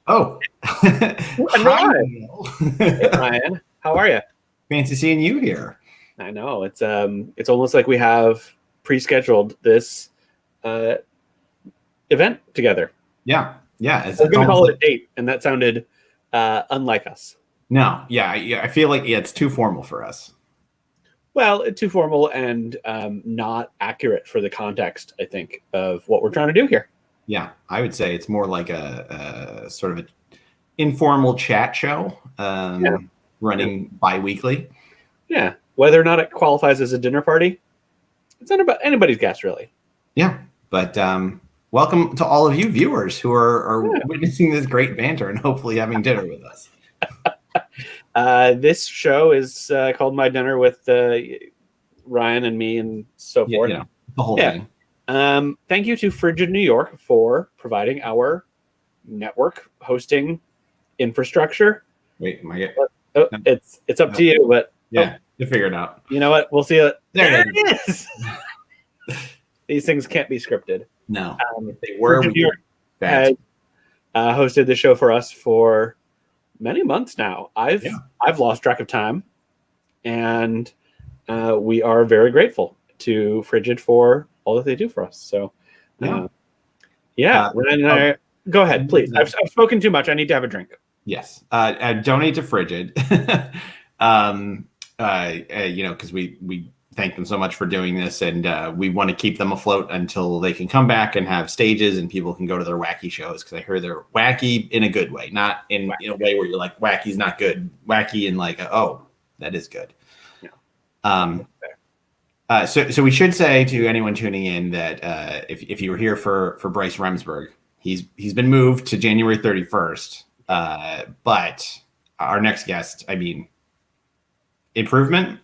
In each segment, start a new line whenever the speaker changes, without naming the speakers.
Oh,
And we're
hi,
live.
Neil.
Hey, Ryan, how are you?
Fancy seeing you here.
I know it's almost like we have pre-scheduled this uh, event together.
Yeah, yeah.
I was going to call it a date, and that sounded unlike us.
No, yeah. I feel like it's too formal for us.
Well, too formal and not accurate for the context, I think, of what we're trying to do here.
Yeah, I would say it's more like a sort of an informal chat show, running bi-weekly.
Yeah, whether or not it qualifies as a dinner party, it's not about anybody's guess, really.
Yeah, but welcome to all of you viewers who are witnessing this great banter and hopefully having dinner with us.
This show is called My Dinner with Ryan and me and so forth.
You know, the whole thing.
Thank you to Frigid New York for providing our network hosting infrastructure.
Wait, am I getting...
Oh, it's up to you, but
yeah, you figure it out.
You know what? We'll see it.
There
it is. These things can't be scripted.
No, if they were.
Frigid New York had hosted the show for us for many months now. I've lost track of time, and we are very grateful to Frigid for all that they do for us. So, Ryan and I, go ahead, please. I've spoken too much. I need to have a drink.
Yes, donate to Frigid. Because we thank them so much for doing this, and we want to keep them afloat until they can come back and have stages and people can go to their wacky shows, because I hear they're wacky in a good way, not in a way where you're like, wacky's not good. Wacky in like, oh, that is good. Yeah. So we should say to anyone tuning in that if you were here for Bryce Remsburg, he's been moved to January 31st. But our next guest, I mean, improvement.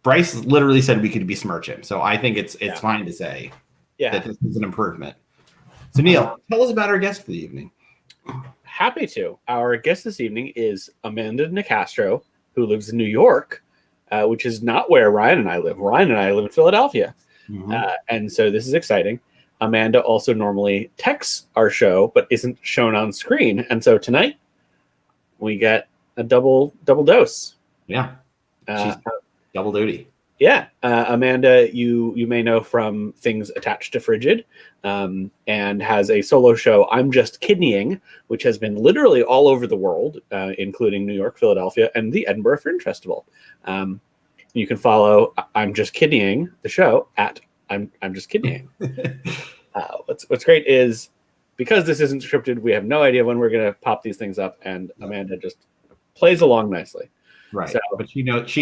Bryce literally said we could besmirch him, so I think it's fine to say that this is an improvement. So Neil, tell us about our guest for the evening.
Happy to. Our guest this evening is Amanda Nicastro, who lives in New York, which is not where Ryan and I live. Ryan and I live in Philadelphia, and so this is exciting. Amanda also normally texts our show, but isn't shown on screen. And so tonight we get a double dose.
Yeah. She's double duty.
Yeah. Amanda, you may know from things attached to Frigid, and has a solo show, I'm Just Kidneying, which has been literally all over the world, including New York, Philadelphia, and the Edinburgh Fringe Festival. You can follow I'm Just Kidneying, the show, at I'm just kidding. What's great is, because this isn't scripted, we have no idea when we're going to pop these things up, and Amanda just plays along nicely.
Right. So, but she knows,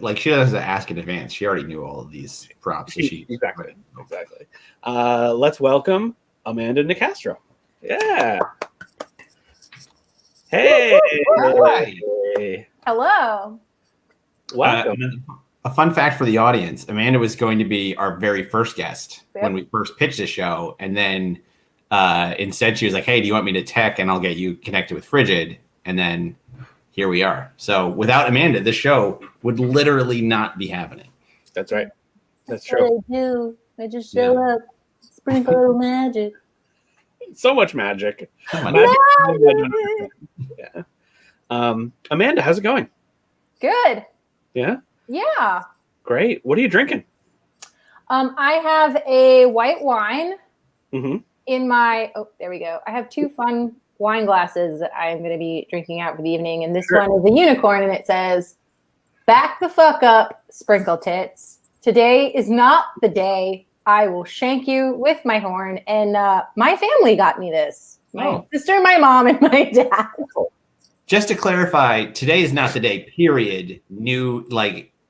like, she doesn't have to ask in advance. She already knew all of these props.
Exactly. Let's welcome Amanda Nicastro. Yeah. Hey.
Hi.
Hello.
Welcome.
A fun fact for the audience: Amanda was going to be our very first guest when we first pitched the show, and then instead she was like, "Hey, do you want me to tech and I'll get you connected with Frigid?" And then here we are. So without Amanda, this show would literally not be happening.
That's right. That's true.
I do. I just show up, sprinkle a little magic.
So much magic. Yeah. Amanda, how's it going?
Good.
Yeah.
Yeah.
Great. What are you drinking?
I have a white wine
in
my. Oh, there we go. I have two fun wine glasses that I'm going to be drinking out for the evening, and this one is a unicorn, and it says, "Back the fuck up, sprinkle tits. Today is not the day I will shank you with my horn." And my family got me this. My sister, my mom, and my dad.
Just to clarify, today is not the day, period.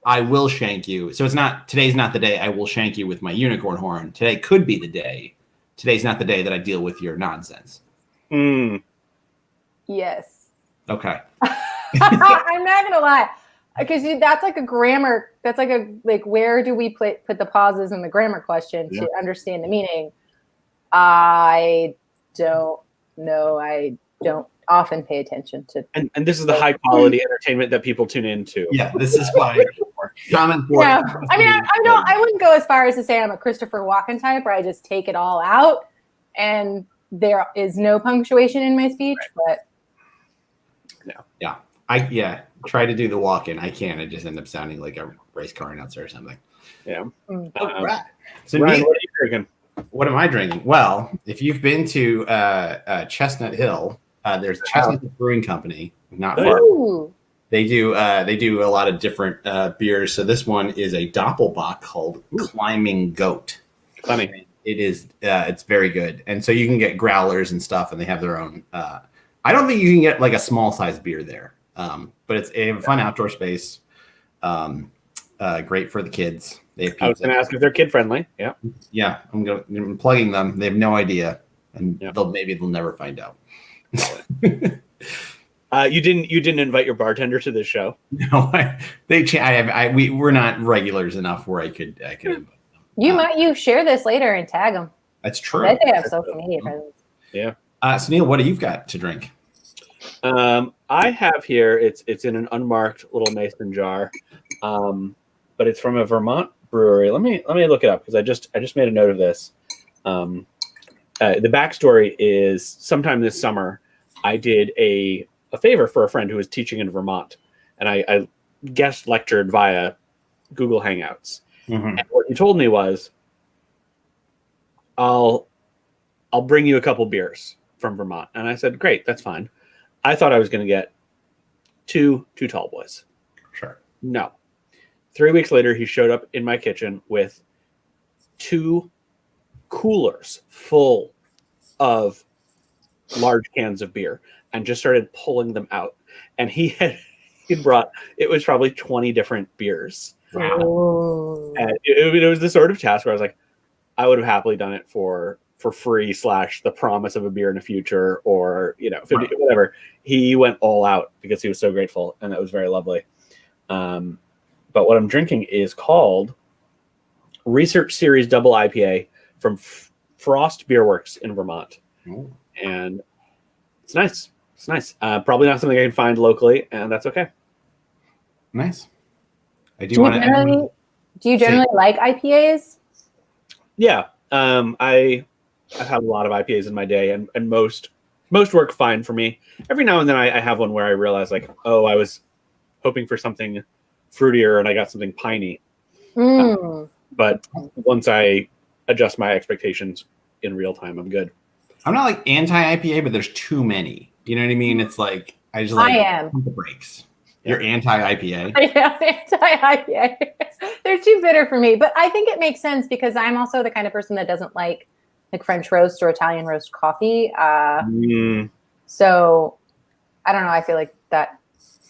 I will shank you. So it's not, today's not the day I will shank you with my unicorn horn. Today could be the day. Today's not the day that I deal with your nonsense.
Yes.
Okay.
I'm not going to lie. Because that's like a grammar. That's like where do we put the pauses in the grammar question to understand the meaning? I don't know. I don't often pay attention to.
And this is the high quality entertainment that people tune into.
Yeah, this is why. Common for
yeah. I mean, I wouldn't go as far as to say I'm a Christopher Walken type where I just take it all out and there is no punctuation in my speech, but
I try to do the walk-in. I can't. I just end up sounding like a race car announcer or something.
Yeah.
Right. So
Ryan, what are you drinking?
What am I drinking? Well, if you've been to Chestnut Hill, there's Chestnut Brewing Company, not far.
ooh,
They do a lot of different beers. So this one is a Doppelbock called Climbing Goat.
Funny.
It is. It's very good, and so you can get growlers and stuff, and they have their own. I don't think you can get like a small size beer there, but it's a fun outdoor space. Great for the kids. They have pizza.
I was going to ask if they're kid friendly. Yeah.
Yeah, I'm plugging them. They have no idea, and they'll never find out.
You didn't invite your bartender to this show.
No, we're not regulars enough where I could invite them.
you share this later and tag them.
That's true.
I bet they have social media presence.
Yeah.
So Neil, what do you've got to drink?
I have here. It's in an unmarked little mason jar, but it's from a Vermont brewery. Let me look it up because I just made a note of this. The backstory is sometime this summer, I did a favor for a friend who was teaching in Vermont, and I guest lectured via Google Hangouts.
Mm-hmm.
And what he told me was, I'll bring you a couple beers from Vermont. And I said, great, that's fine. I thought I was going to get two tall boys.
Sure.
No. 3 weeks later, he showed up in my kitchen with 2 coolers full of large cans of beer and just started pulling them out. And he brought, it was probably 20 different beers.
Wow.
And it was the sort of task where I was like, I would have happily done it for free / the promise of a beer in the future, or 50, whatever. He went all out because he was so grateful, and that was very lovely. But what I'm drinking is called Research Series Double IPA from Frost Beer Works in Vermont. And it's nice. It's nice. Probably not something I can find locally, and that's okay.
Nice. I
Do you generally like IPAs?
Yeah. I've had a lot of IPAs in my day, and most work fine for me. Every now and then I have one where I realize, like, oh, I was hoping for something fruitier and I got something piney. But once I adjust my expectations in real time, I'm good. I'm
not like anti-IPA, but there's too many. You know what I mean? It's like I am the breaks. You're anti-IPA?
I am anti-IPA. They're too bitter for me. But I think it makes sense because I'm also the kind of person that doesn't like French roast or Italian roast coffee. So I don't know. I feel like that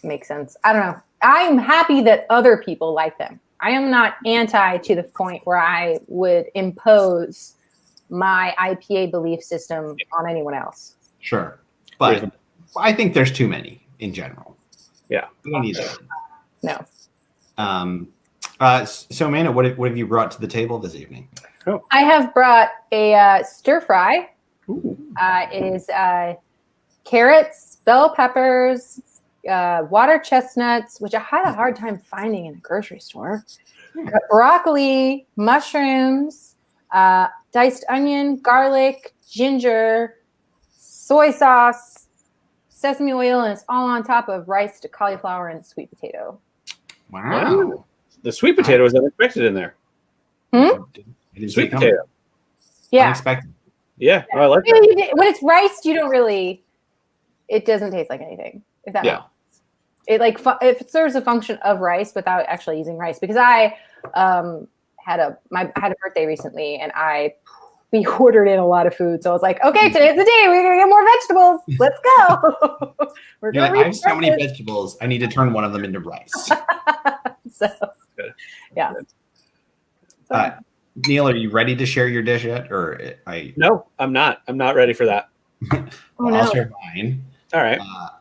makes sense. I don't know. I'm happy that other people like them. I am not anti to the point where I would impose my IPA belief system on anyone else.
Sure. But I think there's too many in general.
Yeah.
We don't need that.
No.
So Amanda, what have you brought to the table this evening?
Oh. I have brought a stir fry. It is carrots, bell peppers, water chestnuts, which I had a hard time finding in a grocery store. Broccoli, mushrooms, diced onion, garlic, ginger, soy sauce, sesame oil, and it's all on top of rice, cauliflower, and sweet potato.
Wow.
The sweet potato was unexpected in there. Sweet potato.
Yeah.
Unexpected.
Yeah. Oh, I like that.
When it's rice, you don't really, it doesn't taste like anything. If that makes sense. It serves a function of rice without actually using rice, because I had a birthday recently and we ordered in a lot of food. So I was like, okay, today's the day. We're going to get more vegetables. Let's go.
I have so many vegetables. I need to turn one of them into rice.
So, yeah.
Neil, are you ready to share your dish yet?
No, I'm not. I'm not ready for that.
I'll share mine.
All right.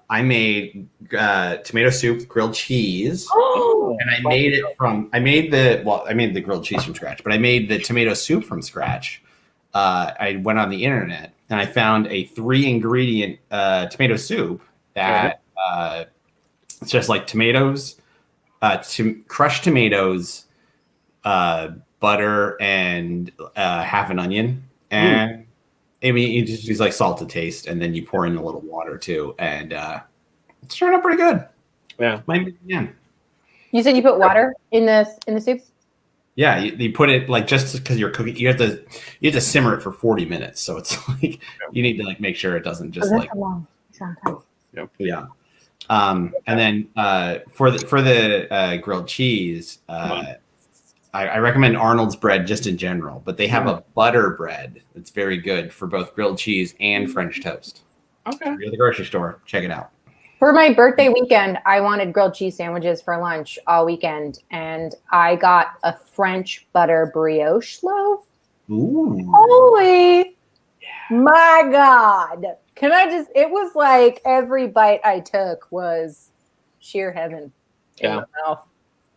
I made tomato soup with grilled cheese. And I made the grilled cheese from scratch, but I made the tomato soup from scratch. I went on the internet and I found a 3-ingredient tomato soup that it's just like tomatoes, crushed tomatoes, butter, and half an onion. And I mean, you just use like salt to taste, and then you pour in a little water too, and it's turned out pretty good.
Yeah.
Yeah.
You said you put water in the soup?
Yeah, you put it like just because you're cooking, you have to simmer it for 40 minutes. So it's like you need to like make sure it doesn't just like
a long time.
yeah. And then for the grilled cheese, I recommend Arnold's bread just in general, but they have a butter bread that's very good for both grilled cheese and French toast.
Okay.
If you're at the grocery store, check it out.
For my birthday weekend, I wanted grilled cheese sandwiches for lunch all weekend, and I got a French butter brioche loaf.
Ooh.
Holy my God. It was like every bite I took was sheer heaven.
Yeah.
In my mouth.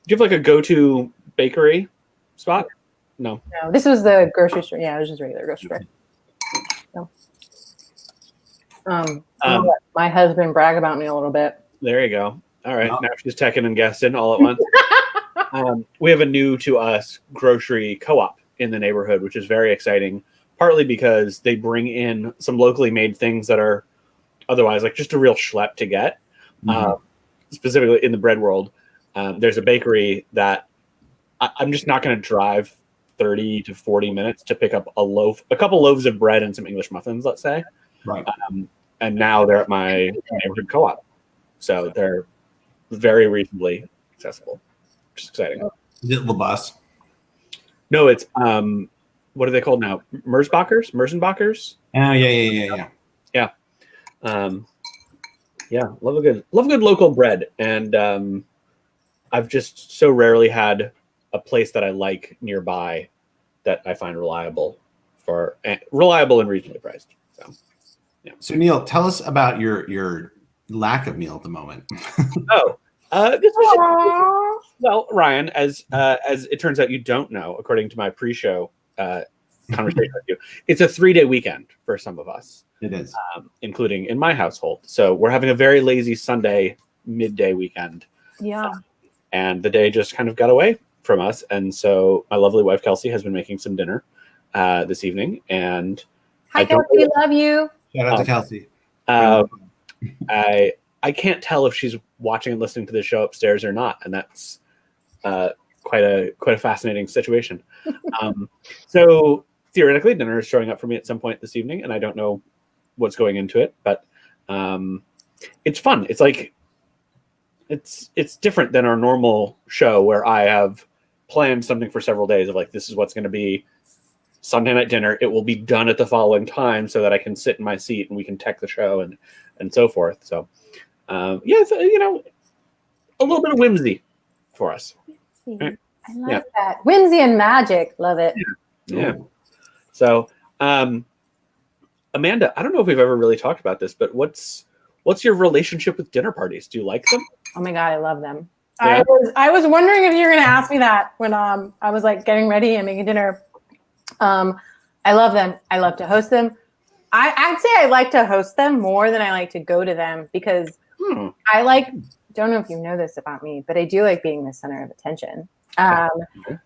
Do you have like a go-to bakery spot? No.
No, this was the grocery store. Yeah, it was just regular grocery store. So, I'll let my husband brag about me a little bit.
There you go. All right. Now she's teching and guessing all at once. We have a new to us grocery co-op in the neighborhood, which is very exciting, partly because they bring in some locally made things that are otherwise like just a real schlep to get. Specifically in the bread world, there's a bakery that I'm just not going to drive 30 to 40 minutes to pick up a couple loaves of bread and some English muffins, let's say.
Right.
And now they're at my neighborhood co-op. So they're very reasonably accessible, which is exciting.
Is it LaBus?
No, it's what are they called now? Mersenbachers?
Oh yeah.
Love a good local bread. And I've just so rarely had a place that I like nearby that I find reliable and reasonably priced. So yeah.
So Neil, tell us about your lack of meal at the moment.
This was well, Ryan, as it turns out, you don't know, according to my pre-show conversation with you, it's a 3-day weekend for some of us.
It is,
including in my household. So we're having a very lazy Sunday midday weekend.
Yeah.
And the day just kind of got away from us, and so my lovely wife Kelsey has been making some dinner this evening. And
hi, Kelsey, love you.
Shout out to Kelsey.
I can't tell if she's watching and listening to the show upstairs or not, and that's quite a fascinating situation. So theoretically, dinner is showing up for me at some point this evening, and I don't know what's going into it, but it's fun. It's like it's different than our normal show where I have planned something for several days of like, this is what's going to be Sunday night dinner. It will be done at the following time so that I can sit in my seat and we can tech the show and so forth. So it's, a little bit of whimsy for us.
Right? I like that. Whimsy and magic. Love it.
Yeah. So Amanda, I don't know if we've ever really talked about this, but what's your relationship with dinner parties? Do you like them?
Oh my God, I love them.
Yeah.
I was wondering if you were going to ask me that when I was like getting ready and making dinner. I love them. I love to host them. I'd say I like to host them more than I like to go to them because I don't know if you know this about me, but I do like being the center of attention.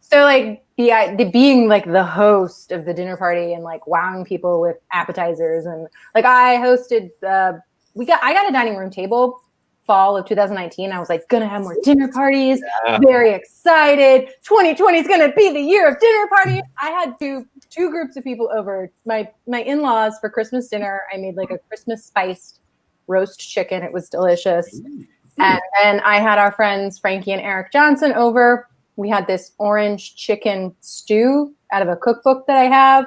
So like being like the host of the dinner party and like wowing people with appetizers, and like I hosted I got a dining room table fall of 2019. I was like gonna have more dinner parties. Very excited. 2020 is gonna be the year of dinner parties. I had two groups of people over. My in-laws for Christmas dinner. I made like a Christmas spiced roast chicken. It was delicious. And then I had our friends Frankie and Eric Johnson over. We had this orange chicken stew out of a cookbook that I have.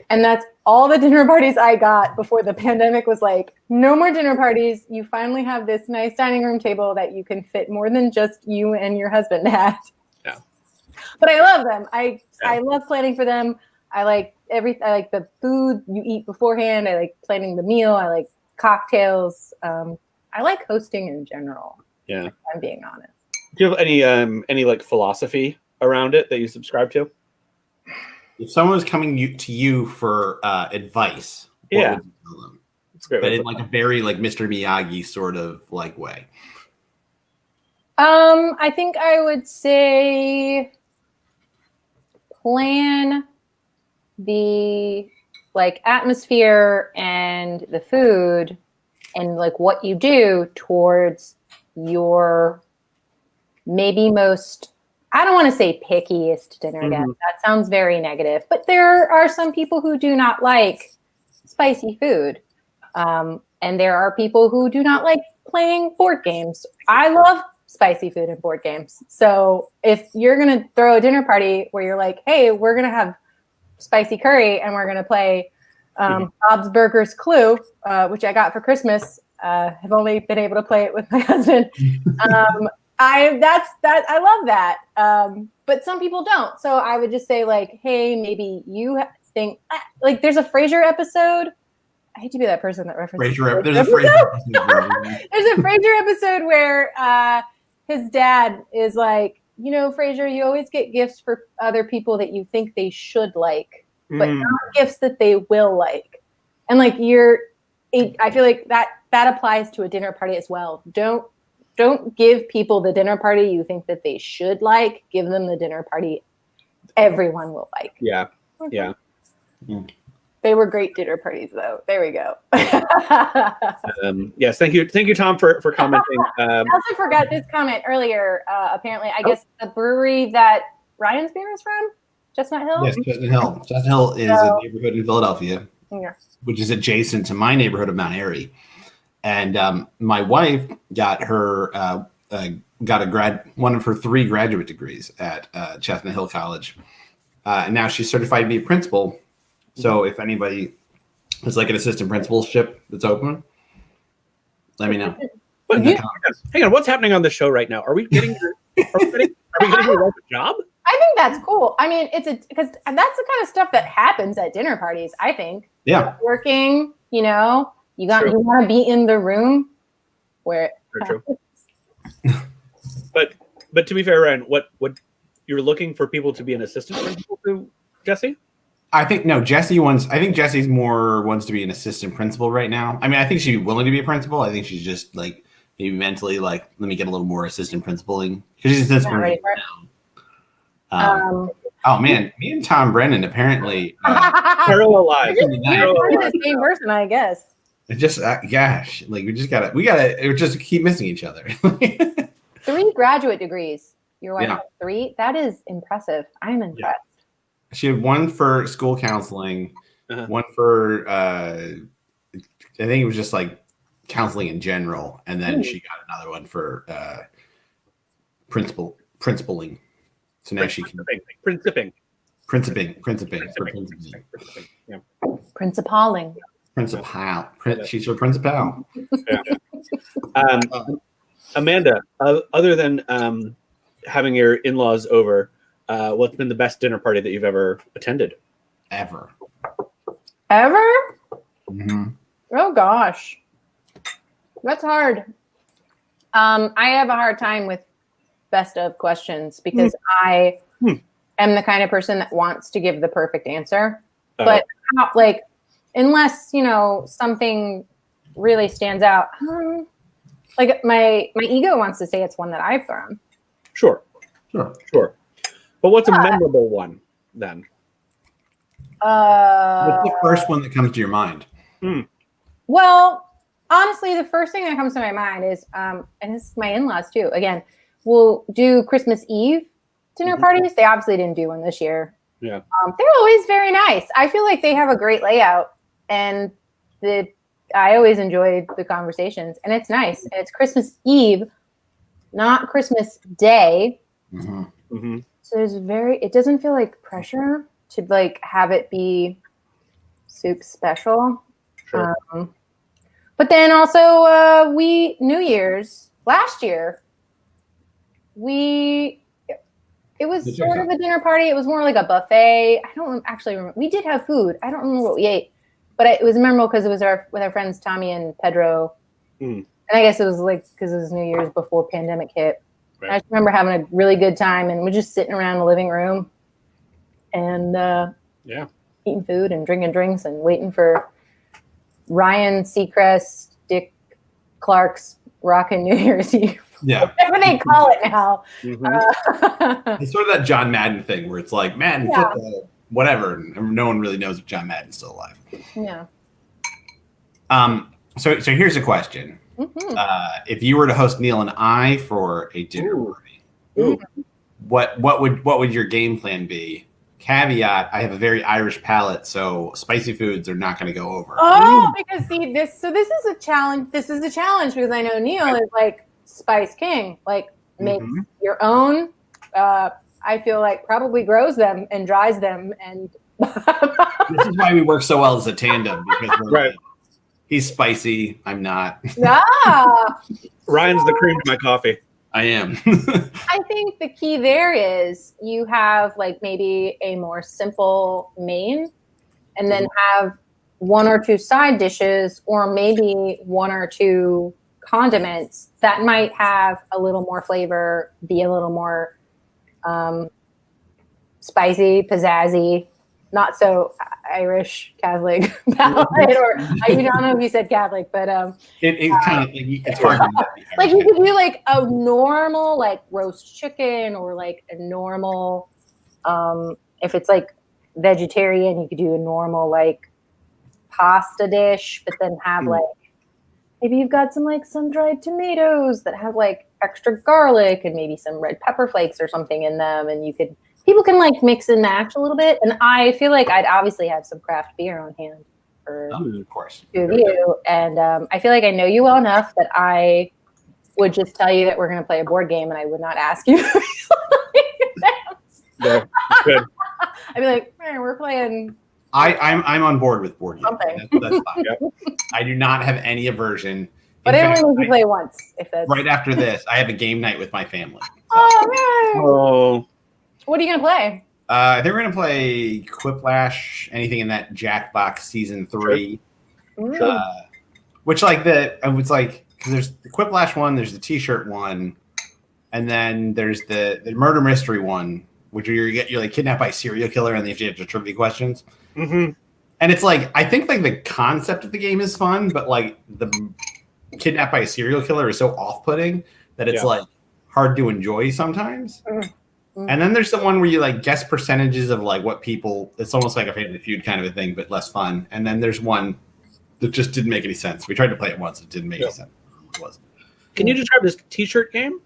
And that's all the dinner parties I got before the pandemic was like, no more dinner parties. You finally have this nice dining room table that you can fit more than just you and your husband at. Yeah. But I love them. I love planning for them. I like the food you eat beforehand. I like planning the meal. I like cocktails. I like hosting in general.
Yeah.
If I'm being honest.
Do you have any like philosophy around it that you subscribe to?
If someone was coming to you for advice, what would you tell them? It's great, but in like a very like Mr. Miyagi sort of like way.
I think I would say plan the like atmosphere and the food and like what you do towards your maybe most, I don't want to say pickiest dinner guest. That sounds very negative, but there are some people who do not like spicy food. And there are people who do not like playing board games. I love spicy food and board games. So if you're going to throw a dinner party where you're like, hey, we're going to have spicy curry and we're going to play Bob's Burgers Clue, which I got for Christmas. I've only been able to play it with my husband. I love that. But some people don't. So I would just say like, hey, maybe you think like there's a Frasier episode. I hate to be that person that references
Frasier. There's a Frasier episode.
There's a Frasier episode where his dad is like, you know, Frasier, you always get gifts for other people that you think they should like, but not gifts that they will like. And like I feel like that applies to a dinner party as well. Don't give people the dinner party you think that they should like. Give them the dinner party everyone will like.
Yeah. Yeah.
They were great dinner parties, though. There we go.
Yes, thank you, Tom, for commenting.
I also forgot this comment earlier. Apparently, I guess the brewery that Ryan's beer is from, Chestnut Hill.
Yes, Chestnut Hill. Chestnut Hill is a neighborhood in Philadelphia, which is adjacent to my neighborhood of Mount Airy. And my wife got her one of her 3 graduate degrees at Chestnut Hill College, and now she's certified to be a principal. So if anybody is like an assistant principalship that's open, let me know.
But hang on, what's happening on the show right now? Are we getting your job?
I think that's cool. I mean, because that's the kind of stuff that happens at dinner parties. I think.
Yeah.
Working, you know, you want to be in the room where.
True. But to be fair, Ryan, what you're looking for people to be an assistant principal to, Jesse?
I think Jesse's more wants to be an assistant principal right now. I mean, I think she'd be willing to be a principal. I think she's just like maybe mentally like, let me get a little more assistant principaling because she's an assistant principal now. Oh man, me and Tom Brennan apparently
parallel lives.
You're the same person, I guess.
It just gosh, like we gotta just keep missing each other.
3 graduate degrees. Your wife has 3. That is impressive. I'm impressed.
Yeah. She had 1 for school counseling, 1 for I think it was just like counseling in general, and then she got another one for principaling. So now she can
principing.
Yeah. Principaling.
Principal. She's a principal.
Yeah. Amanda, other than having your in-laws over, what's been the best dinner party that you've ever attended?
Ever?
Mm-hmm. Oh gosh, that's hard. I have a hard time with best of questions because I am the kind of person that wants to give the perfect answer, but not, like unless something really stands out. Like my ego wants to say it's one that I've thrown.
Sure. But what's a memorable one then?
What's the first one that comes to your mind?
Well, honestly, the first thing that comes to my mind is, and this is my in-laws too. Again, we'll do Christmas Eve dinner parties. They obviously didn't do one this year.
Yeah.
They're always very nice. I feel like they have a great layout, and I always enjoy the conversations, and it's nice. And it's Christmas Eve, not Christmas Day. So it doesn't feel like pressure to like have it be soup special.
Sure.
But then also New Year's last year, it was sort of a dinner party. It was more like a buffet. I don't actually remember. We did have food. I don't remember what we ate, but it was memorable because it was with our friends Tommy and Pedro. And I guess it was like because it was New Year's before pandemic hit. Right. I just remember having a really good time, and we're just sitting around the living room and eating food and drinking drinks and waiting for Ryan Seacrest, Dick Clark's Rockin' New Year's Eve.
Yeah.
Whatever they call it now.
It's sort of that John Madden thing where it's like, Madden football. whatever. And no one really knows if John Madden's still alive.
Yeah.
So here's a question. If you were to host Neil and I for a dinner party, what would your game plan be? Caveat: I have a very Irish palate, so spicy foods are not going to go over.
Oh, because see this. So this is a challenge. This is a challenge because I know Neil is like Spice King. Like make your own. I feel like probably grows them and dries them, and
this is why we work so well as a tandem because we're like, he's spicy. I'm not.
Ryan's the cream to my coffee.
I am.
I think the key there is you have like maybe a more simple main and then have one or two side dishes or maybe one or two condiments that might have a little more flavor, be a little more spicy, pizzazzy, not so Irish Catholic palate, or I don't know if you said Catholic, but
it kind of it's hard to
like you could do like a normal like roast chicken or like a normal if it's like vegetarian you could do a normal like pasta dish, but then have like maybe you've got some like sun-dried tomatoes that have like extra garlic and maybe some red pepper flakes or something in them, and people can like mix and match a little bit. And I feel like I'd obviously have some craft beer on hand for
of course
two of you. And I feel like I know you well enough that I would just tell you that we're going to play a board game and I would not ask you.
Yeah, good.
I'd be like, hey, we're playing.
I'm on board with board games.
Something.
That's fine. I do not have any aversion.
But I only need to play once. If that's
right after this, I have a game night with my family. So.
Oh, man.
Oh.
What are you going to play?
I think we're going to play Quiplash, anything in that Jackbox Season 3.
Sure.
Which, like, because there's the Quiplash one, there's the T-shirt one, and then there's the murder mystery one, which you're like kidnapped by a serial killer and you have to answer trivia questions.
Mm-hmm.
And it's like, I think like the concept of the game is fun, but like the kidnapped by a serial killer is so off-putting that it's like hard to enjoy sometimes. And then there's the one where you like guess percentages of like what people, it's almost like a Family Feud kind of a thing, but less fun. And then there's one that just didn't make any sense. We tried to play it once. It didn't make any sense. It was.
Can you describe this T-shirt game?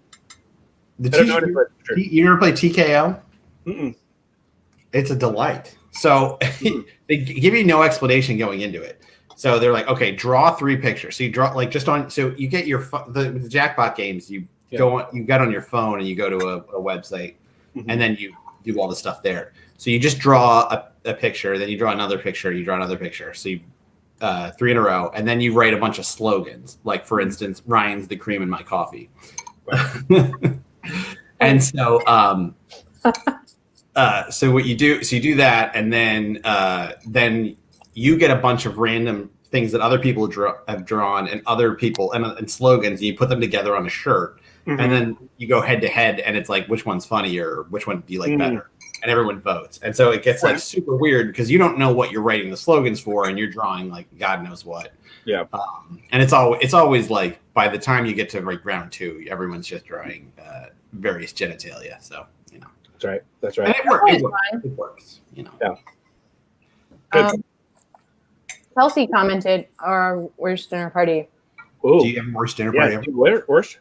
The T-shirt, you ever play TKO?
Mm-mm.
It's a delight. So they give you no explanation going into it. So they're like, okay, draw 3 pictures. So you draw like just on, so you get your, the Jackpot games, you go on, you get on your phone and you go to a website and then you do all the stuff there. So you just draw a picture, then you draw another picture, you draw another picture. So you, 3 in a row. And then you write a bunch of slogans. Like for instance, Ryan's the cream in my coffee. And so, so what you do, so you do that, and then you get a bunch of random things that other people have drawn, and other people and slogans, and you put them together on a shirt, and then you go head to head, and it's like which one's funnier, which one do you like better, and everyone votes, and so it gets like super weird because you don't know what you're writing the slogans for, and you're drawing like God knows what.
Yeah,
and it's always like by the time you get to like round 2, everyone's just drawing various genitalia, so.
That's right.
And it works, you know.
Yeah.
Good. Kelsey commented, our worst dinner party.
Ooh.
Do you have a worst dinner party ever?
Worst?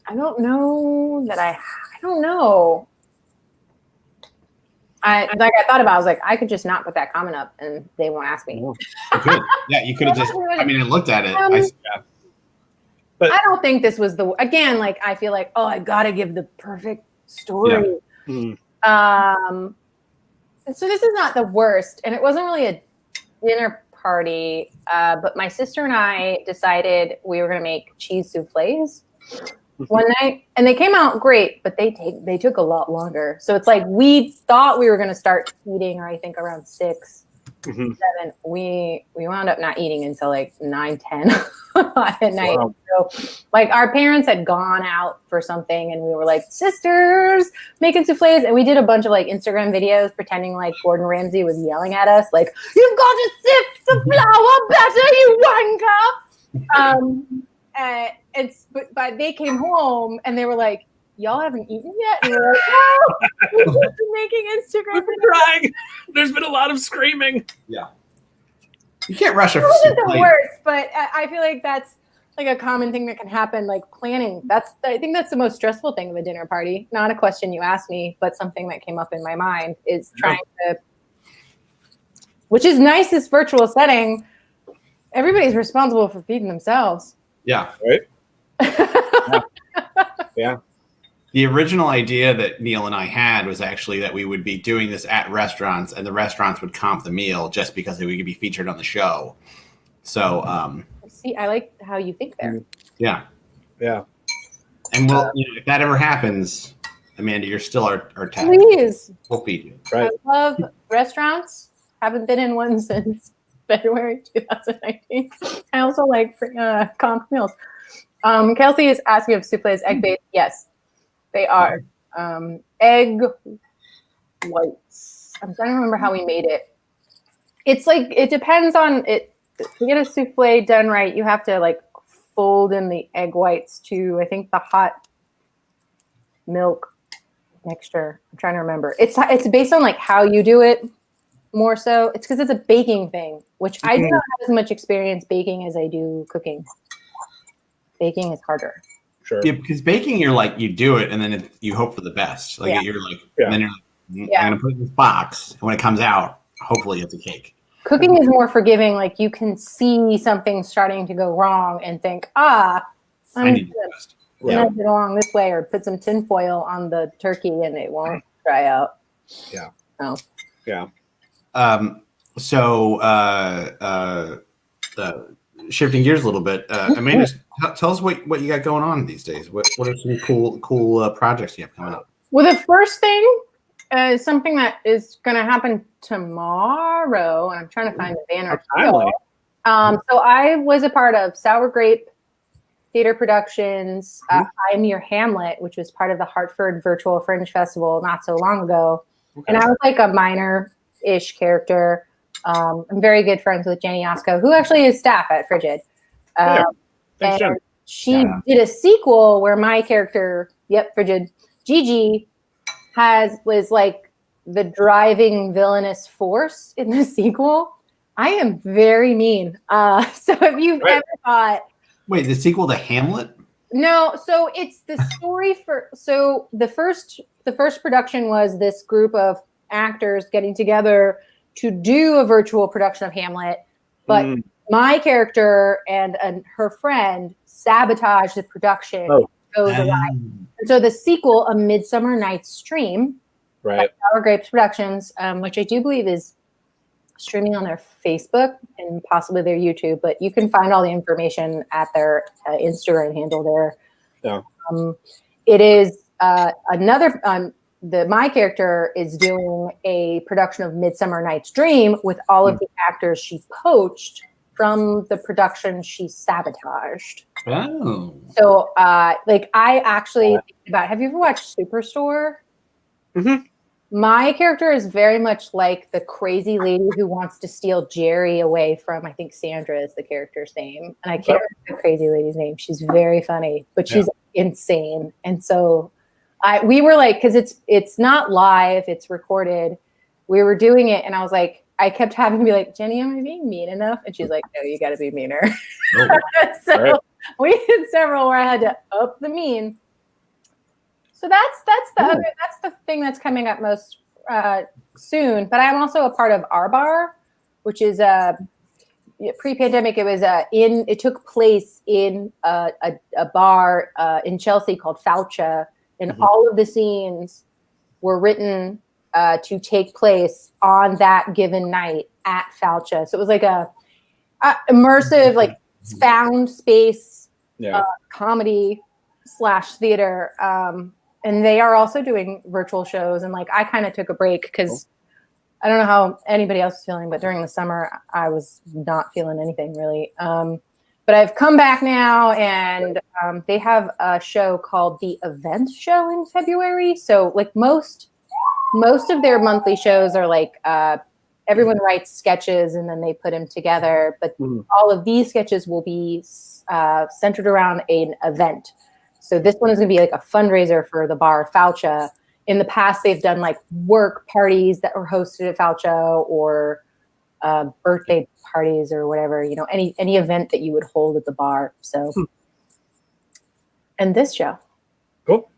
I don't know that I don't know. I thought about it, I was like, I could just not put that comment up and they won't ask me.
You could. Yeah, you could have just, I mean, I looked at it.
But
I don't think this was again, like, I feel like, oh, I got to give the perfect story. Yeah. So this is not the worst, and it wasn't really a dinner party, but my sister and I decided we were going to make cheese souffles one night, and they came out great, but they took a lot longer. So it's like we thought we were going to start eating, or I think around 6, 7. We wound up not eating until like 9, 10 at night. Wow. So like our parents had gone out for something, and we were like sisters making souffles, and we did a bunch of like Instagram videos pretending like Gordon Ramsay was yelling at us, like, "You've got to sift the flour better, you wanker!" But they came home and they were like, y'all haven't eaten yet? And we're like, no, we've just been making Instagram.
We've been crying. There's been a lot of screaming.
Yeah. You can't rush a
It wasn't the
plate.
worst, but I feel like that's like a common thing that can happen, like planning. I think that's the most stressful thing of a dinner party. Not a question you asked me, but something that came up in my mind is trying to, which is nice, this virtual setting. Everybody's responsible for feeding themselves.
Yeah.
Right? Yeah.
The original idea that Neil and I had was actually that we would be doing this at restaurants, and the restaurants would comp the meal just because we could be featured on the show. So,
see, I like how you think there.
Yeah.
Yeah.
And we'll, if that ever happens, Amanda, you're still our tag.
Please.
We'll feed you.
Right.
I love restaurants. Haven't been in one since February 2019. I also like comp meals. Kelsey is asking if souffle is egg-based. Yes, they are. Egg whites. I'm trying to remember how we made it. It's like, it depends on it. To get a souffle done right, you have to like fold in the egg whites to, I think, the hot milk mixture. I'm trying to remember. It's based on like how you do it more so. It's because it's a baking thing, which I do not have as much experience baking as I do cooking. Baking is harder.
Sure.
Yeah, because baking, you're like, you do it and then you hope for the best. Like you're like, and then you're like, I'm gonna put it in this box, and when it comes out, hopefully it's a cake.
Cooking is more forgiving. Like you can see something starting to go wrong and think, I'm gonna get it along this way, or put some tin foil on the turkey and it won't dry out.
Yeah.
Oh.
Yeah.
Shifting gears a little bit, Amanda, tell us what you got going on these days. What are some cool projects you have coming up?
Well, the first thing is something that is going to happen tomorrow, and I'm trying to find the banner. So I was a part of Sour Grape Theater Productions. I'm Your Hamlet, which was part of the Hartford Virtual Fringe Festival not so long ago, and I was like a minor-ish character. I'm very good friends with Jenny Osco, who actually is staff at Frigid.
Thanks,
and
Jen.
she did a sequel where my character, Frigid, Gigi, was like the driving villainous force in the sequel. I am very mean. So if you've ever thought...
Wait, the sequel to Hamlet?
No, so it's the story so the first production was this group of actors getting together to do a virtual production of Hamlet, but my character and her friend sabotaged the production. And so the sequel, A Midsummer Night's Dream, by Sour Grapes Productions, which I do believe is streaming on their Facebook and possibly their YouTube, but you can find all the information at their Instagram handle there.
Yeah.
It is another... my character is doing a production of Midsummer Night's Dream with all of the actors she poached from the production she sabotaged.
Oh.
So, I actually think about, have you ever watched Superstore?
Mm-hmm.
My character is very much like the crazy lady who wants to steal Jerry away from, I think Sandra is the character's name. And I can't remember the crazy lady's name. She's very funny, but she's insane. And so we were like, because it's not live, it's recorded. We were doing it, and I was like, I kept having to be like, Jenny, am I being mean enough? And she's like, no, you got to be meaner. So we did several where I had to up the mean. So that's the thing that's coming up most soon. But I'm also a part of Our Bar, which is pre-pandemic. It was it took place in a bar in Chelsea called Faucha. And all of the scenes were written to take place on that given night at Faucha. So it was like a immersive, like found space comedy / theater. And they are also doing virtual shows. And like I kind of took a break because I don't know how anybody else is feeling, but during the summer I was not feeling anything really. But I've come back now, and they have a show called The Event Show in February. So like most of their monthly shows are like everyone writes sketches and then they put them together. But all of these sketches will be centered around an event. So this one is going to be like a fundraiser for the bar Faucha. In the past, they've done like work parties that were hosted at Faucha, or birthday parties or whatever, any event that you would hold at the bar. So, and this show.
Cool.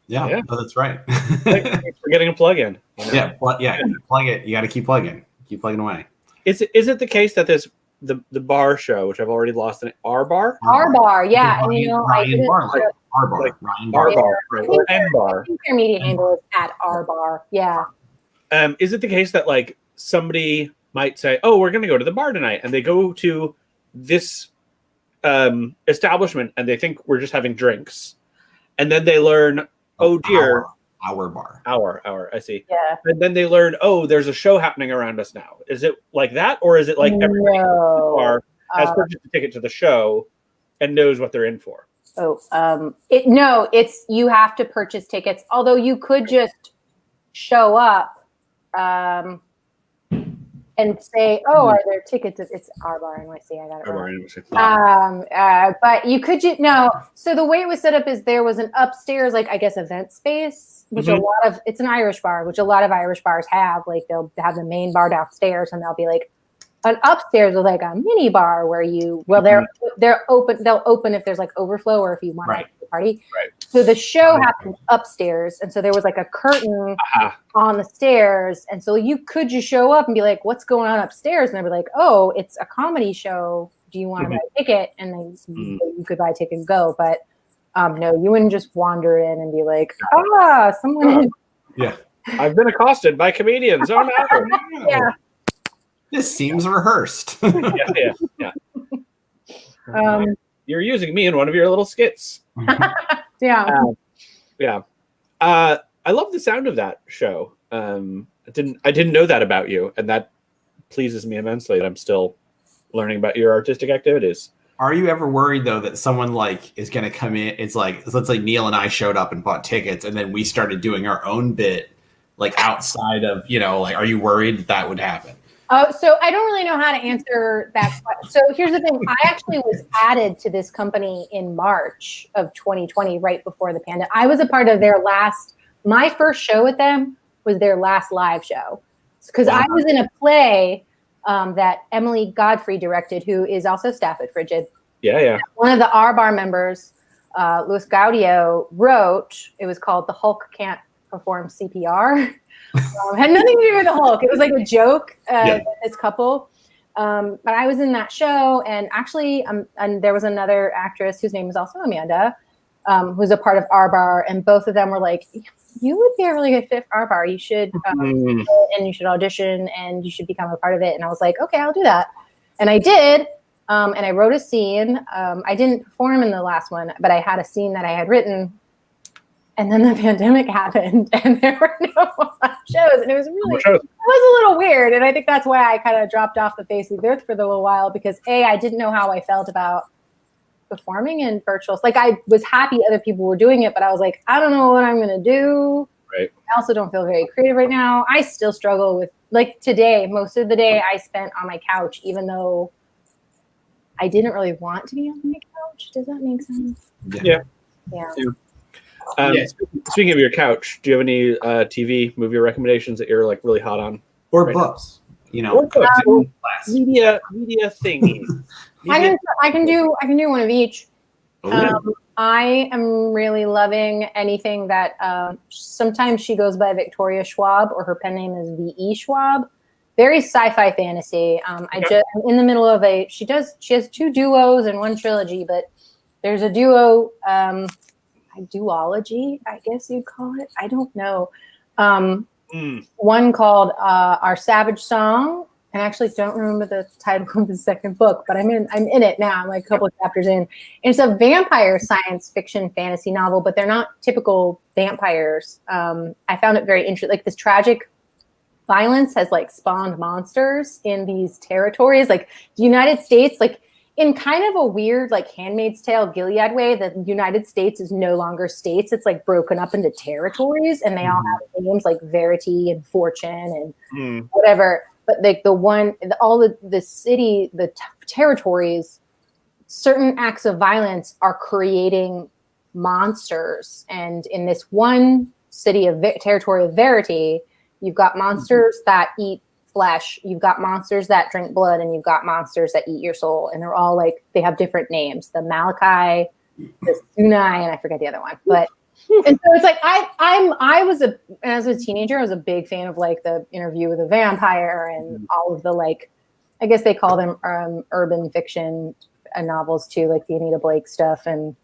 Yeah. Oh, that's right.
Thanks for getting a plug in.
Yeah. Plug it. You got to keep plugging away.
Is it the case that there's the bar show, which I've already lost in R bar?
R bar, yeah.
Ryan Barlow. R bar. Ryan Barlow.
N bar.
I think their media handle is at R bar. Yeah.
Is it the case that like somebody might say, "Oh, we're going to go to the bar tonight," and they go to this establishment and they think we're just having drinks, and then they learn, "Oh dear,
our bar,
our." I see.
Yeah.
And then they learn, "Oh, there's a show happening around us now." Is it like that, or is it like everybody in the bar has purchased a ticket to the show and knows what they're in for?
It's you have to purchase tickets. Although you could just show up and say, "Oh, are there tickets?" It's R bar NYC. I got it wrong. But you could So the way it was set up is there was an upstairs, like I guess, event space, which it's an Irish bar, which a lot of Irish bars have. Like they'll have the main bar downstairs, and they'll be like an upstairs with like a mini bar where they're open. They'll open if there's like overflow or if you want to party.
Right.
So the show happened upstairs, and so there was like a curtain on the stairs, and so you could just show up and be like, "What's going on upstairs?" And they'd be like, "Oh, it's a comedy show. Do you want to buy a ticket?" And then you could buy a ticket and go. But no, you wouldn't just wander in and be like, someone.
Yeah,
I've been accosted by comedians. Oh no.
Yeah.
This seems rehearsed.
Yeah. You're using me in one of your little skits.
Yeah.
I love the sound of that show. I didn't know that about you, and that pleases me immensely that I'm still learning about your artistic activities.
Are you ever worried though that someone like is going to come in? It's like, let's say Neil and I showed up and bought tickets, and then we started doing our own bit, like outside of, like, are you worried that would happen?
So I don't really know how to answer that question. So here's the thing. I actually was added to this company in March of 2020, right before the pandemic. I was a part of my first show with them was their last live show. Because I was in a play that Emily Godfrey directed, who is also staff at Frigid.
Yeah.
One of the R Bar members, Luis Gaudio, wrote, it was called The Hulk Can't Perform CPR. Had nothing to do with the Hulk. It was like a joke, this couple. But I was in that show, and actually, and there was another actress whose name is also Amanda, who's a part of R Bar, and both of them were like, "You would be a really good fit for R Bar. You should, and you should audition, and you should become a part of it." And I was like, "Okay, I'll do that," and I did. And I wrote a scene. I didn't perform in the last one, but I had a scene that I had written. And then the pandemic happened, and there were no shows, and it was a little weird. And I think that's why I kind of dropped off the face of the earth for a little while, because I didn't know how I felt about performing in virtuals. Like, I was happy other people were doing it, but I was like, I don't know what I'm going to do.
Right.
I also don't feel very creative right now. I still struggle with, like, today, most of the day I spent on my couch, even though I didn't really want to be on my couch. Does that make sense?
Yeah.
Yeah.
Speaking of your couch, do you have any TV movie recommendations that you're like really hot on?
Or books,
Or books. Media thingies.
I can do one of each. I am really loving anything that sometimes she goes by Victoria Schwab, or her pen name is V.E. Schwab. Very sci-fi fantasy. I'm in the middle of she has 2 duos and 1 trilogy, but there's a duo, duology, I guess you'd call it. I don't know. One called Our Savage Song, and I actually don't remember the title of the second book, but I'm in it now. I'm like a couple of chapters in. And it's a vampire science fiction fantasy novel, but they're not typical vampires. I found it very interesting. Like, this tragic violence has like spawned monsters in these territories. Like, the United States, like, in kind of a weird, like, Handmaid's Tale, Gilead way, the United States is no longer states. It's like broken up into territories, and they all have names like Verity and Fortune and whatever. But like the city, the territories, certain acts of violence are creating monsters. And in this one city of territory of Verity, you've got monsters that eat flesh, you've got monsters that drink blood, and you've got monsters that eat your soul. And they're all like, they have different names. The Malachi, the Sunai, and I forget the other one. But and so it's like as a teenager, I was a big fan of like the Interview with a Vampire and all of the like, I guess they call them urban fiction novels too, like the Anita Blake stuff. And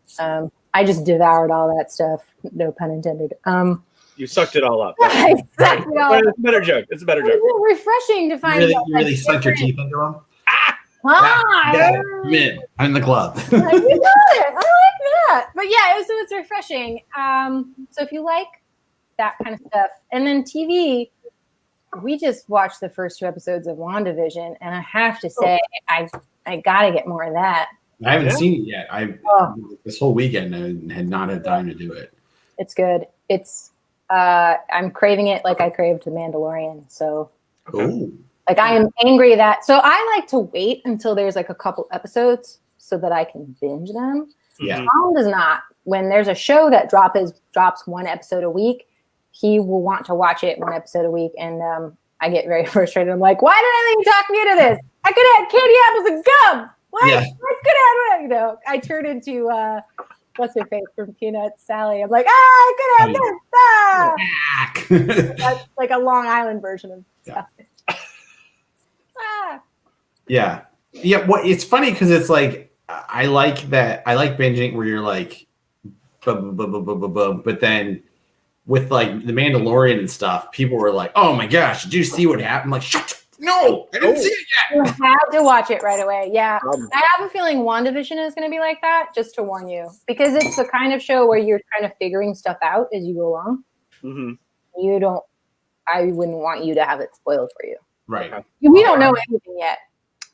I just devoured all that stuff. No pun intended.
You sucked it all up.
I sucked it all up.
It's a better joke. It's a better joke.
It's refreshing to find.
You really sunk your teeth into them.
I'm
in the club.
I like that. But yeah, so it's refreshing. So if you like that kind of stuff, and then TV, we just watched the first 2 episodes of WandaVision, and I have to say, I gotta get more of that.
I haven't seen it yet. This whole weekend I had not had time to do it.
It's good. It's I'm craving it like I craved The Mandalorian. So like I am angry that so I like to wait until there's like a couple episodes so that I can binge them.
Yeah.
Tom does not. When there's a show that drops 1 episode a week, he will want to watch it 1 episode a week, and I get very frustrated. I'm like, why did I even talk me into this? I could have had candy apples and gum. What?
Yeah.
I could have, I turn into what's her face from Peanuts, Sally. I'm like, I could have this. That's like a Long Island version of stuff.
Yeah. Well, it's funny because it's like I like that. I like binging where you're like, but then with like the Mandalorian and stuff, people were like, "Oh my gosh, did you see what happened?" I'm like, "Shut! No, I didn't see it yet."
You have to watch it right away. Yeah, I have a feeling WandaVision is going to be like that. Just to warn you, because it's the kind of show where you're kind of figuring stuff out as you go along. Mm-hmm. I wouldn't want you to have it spoiled for you.
Right.
We don't know anything yet,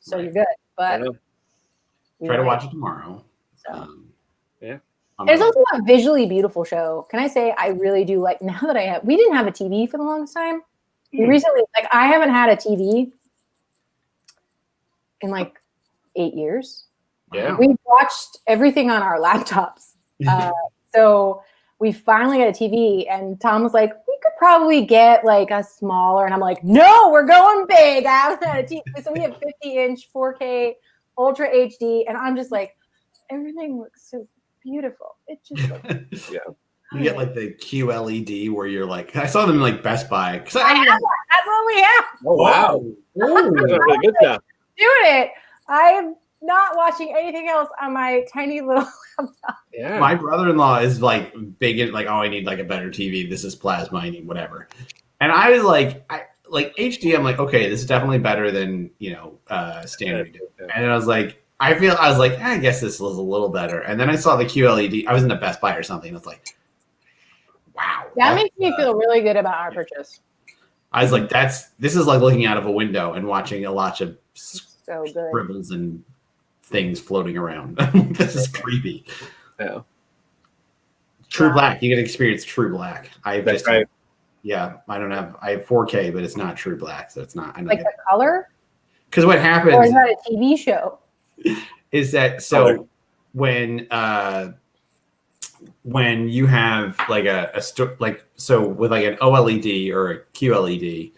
so you're good. But
try to watch it tomorrow.
So.
Yeah.
It's also a visually beautiful show. Can I say I really do like now that we didn't have a TV for the longest time. We recently, like I haven't had a TV in like 8 years.
Yeah.
We watched everything on our laptops. So we finally got a TV, and Tom was like, we could probably get like a smaller, and I'm like, no, we're going big. I haven't had a TV. So we have 50-inch 4K Ultra HD, and I'm just like, everything looks so beautiful. It just looks
You get like the QLED where you're like, I saw them in like Best Buy.
That's what we have.
Oh wow. Really good stuff.
Doing it. I'm not watching anything else on my tiny little laptop.
Yeah.
My brother-in-law is like big in like, oh, I need like a better TV. This is plasma. I need whatever. And I was like, HD. I'm like, okay, this is definitely better than standard. And I was like, I guess this was a little better. And then I saw the QLED. I was in a Best Buy or something. It's like, wow.
That makes me feel really good about our purchase.
I was like, this is like looking out of a window and watching a lot of
so good
scribbles and things floating around. This is creepy.
Yeah.
True Black. You can experience True Black.
That's right.
Yeah, I have 4K, but it's not True Black, so it's not. I
like the color.
Because what happens?
Or is that a TV show?
Is that so? When you have like with like an OLED or a QLED,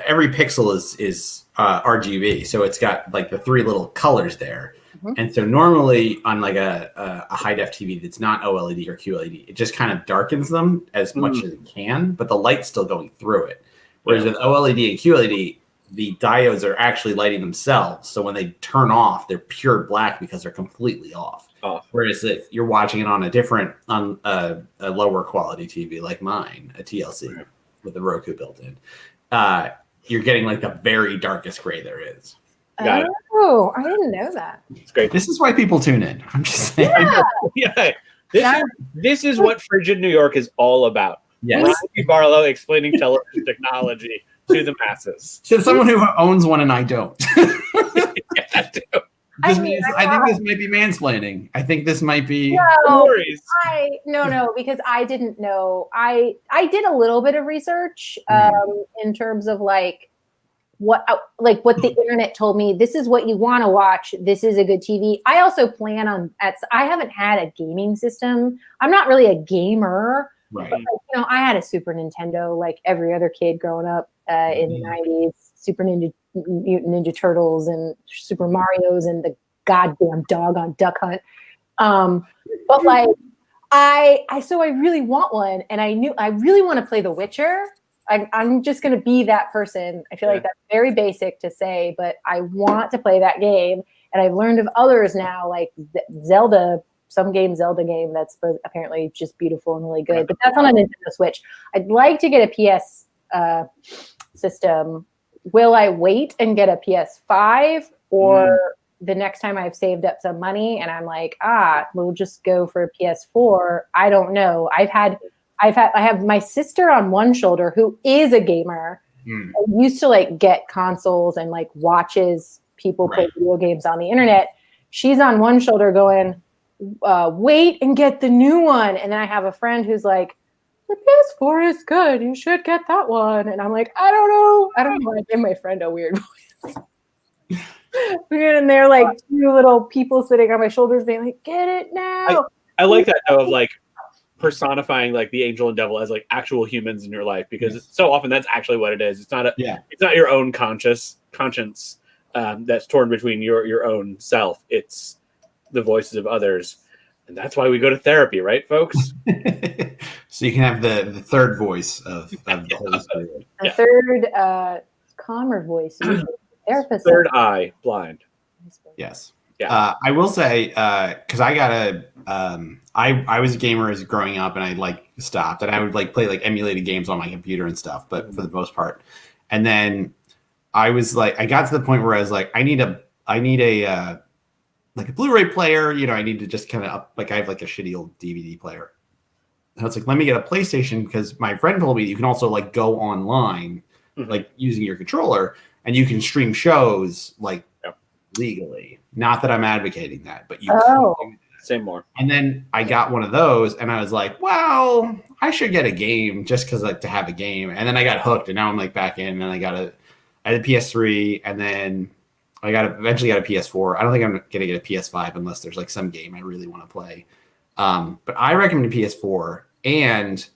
every pixel is RGB, so it's got like the 3 little colors there. Mm-hmm. And so normally on like a high def TV that's not OLED or QLED, it just kind of darkens them as much as it can, but the light's still going through it. Whereas with OLED and QLED, the diodes are actually lighting themselves. So when they turn off, they're pure black because they're completely off. Whereas if you're watching it on a lower quality TV like mine, a TLC with the Roku built in, you're getting like the very darkest gray there is.
Got it.
Oh, I didn't know that.
It's great.
This is why people tune in. I'm just saying.
This is what Frigid New York is all about.
Yes.
P Barlow explaining television technology to the masses.
To someone who owns one and I don't.
I do.
I think this might be mansplaining. I think this might be.
No, because I didn't know. I did a little bit of research in terms of like what the internet told me. This is what you want to watch. This is a good TV. I also plan on I haven't had a gaming system. I'm not really a gamer.
Right.
But, I had a Super Nintendo like every other kid growing up in the 90s. Mutant Ninja Turtles and Super Mario's and the goddamn dog on Duck Hunt. But like I really want one, and I really want to play The Witcher. I'm just going to be that person. I feel like that's very basic to say, but I want to play that game. And I've learned of others now, like Zelda, some Zelda game that's apparently just beautiful and really good. But that's on a Nintendo Switch. I'd like to get a PS system. Will I wait and get a PS5, or the next time I've saved up some money and I'm like, we'll just go for a PS4? I don't know. I have my sister on one shoulder who is a gamer. And used to like get consoles and like watches people play video games on the internet. She's on one shoulder going, wait and get the new one. And then I have a friend who's like, the PS4 is good. You should get that one. And I'm like, I don't know. I give my friend a weird voice. And they're like two little people sitting on my shoulders being like, get it now.
I like that though, of like personifying like the angel and devil as like actual humans in your life, because so often that's actually what it is. It's not it's not your own conscience that's torn between your own self. It's the voices of others. And that's why we go to therapy, right, folks?
So you can have the third voice of the Holy Spirit.
The third calmer voice. Therapist.
Third eye, blind.
Yes.
Yeah.
I will say, because I was a gamer as growing up, and I like stopped, and I would like play like emulated games on my computer and stuff, but for the most part. And then I was like, I got to the point where I was like, I need a like a Blu-ray player. I need to just kind of I have like a shitty old DVD player. And I was like, let me get a PlayStation, because my friend told me you can also like go online, like using your controller, and you can stream shows like legally. Not that I'm advocating that, but you can do that.
Say more. And
then I got one of those, and I was like, well, I should get a game just because like to have a game. And then I got hooked, and now I'm like back in, and I had a PS3, and then I eventually got a PS4. I don't think I'm gonna get a PS5 unless there's like some game I really want to play. But I recommend a PS4. And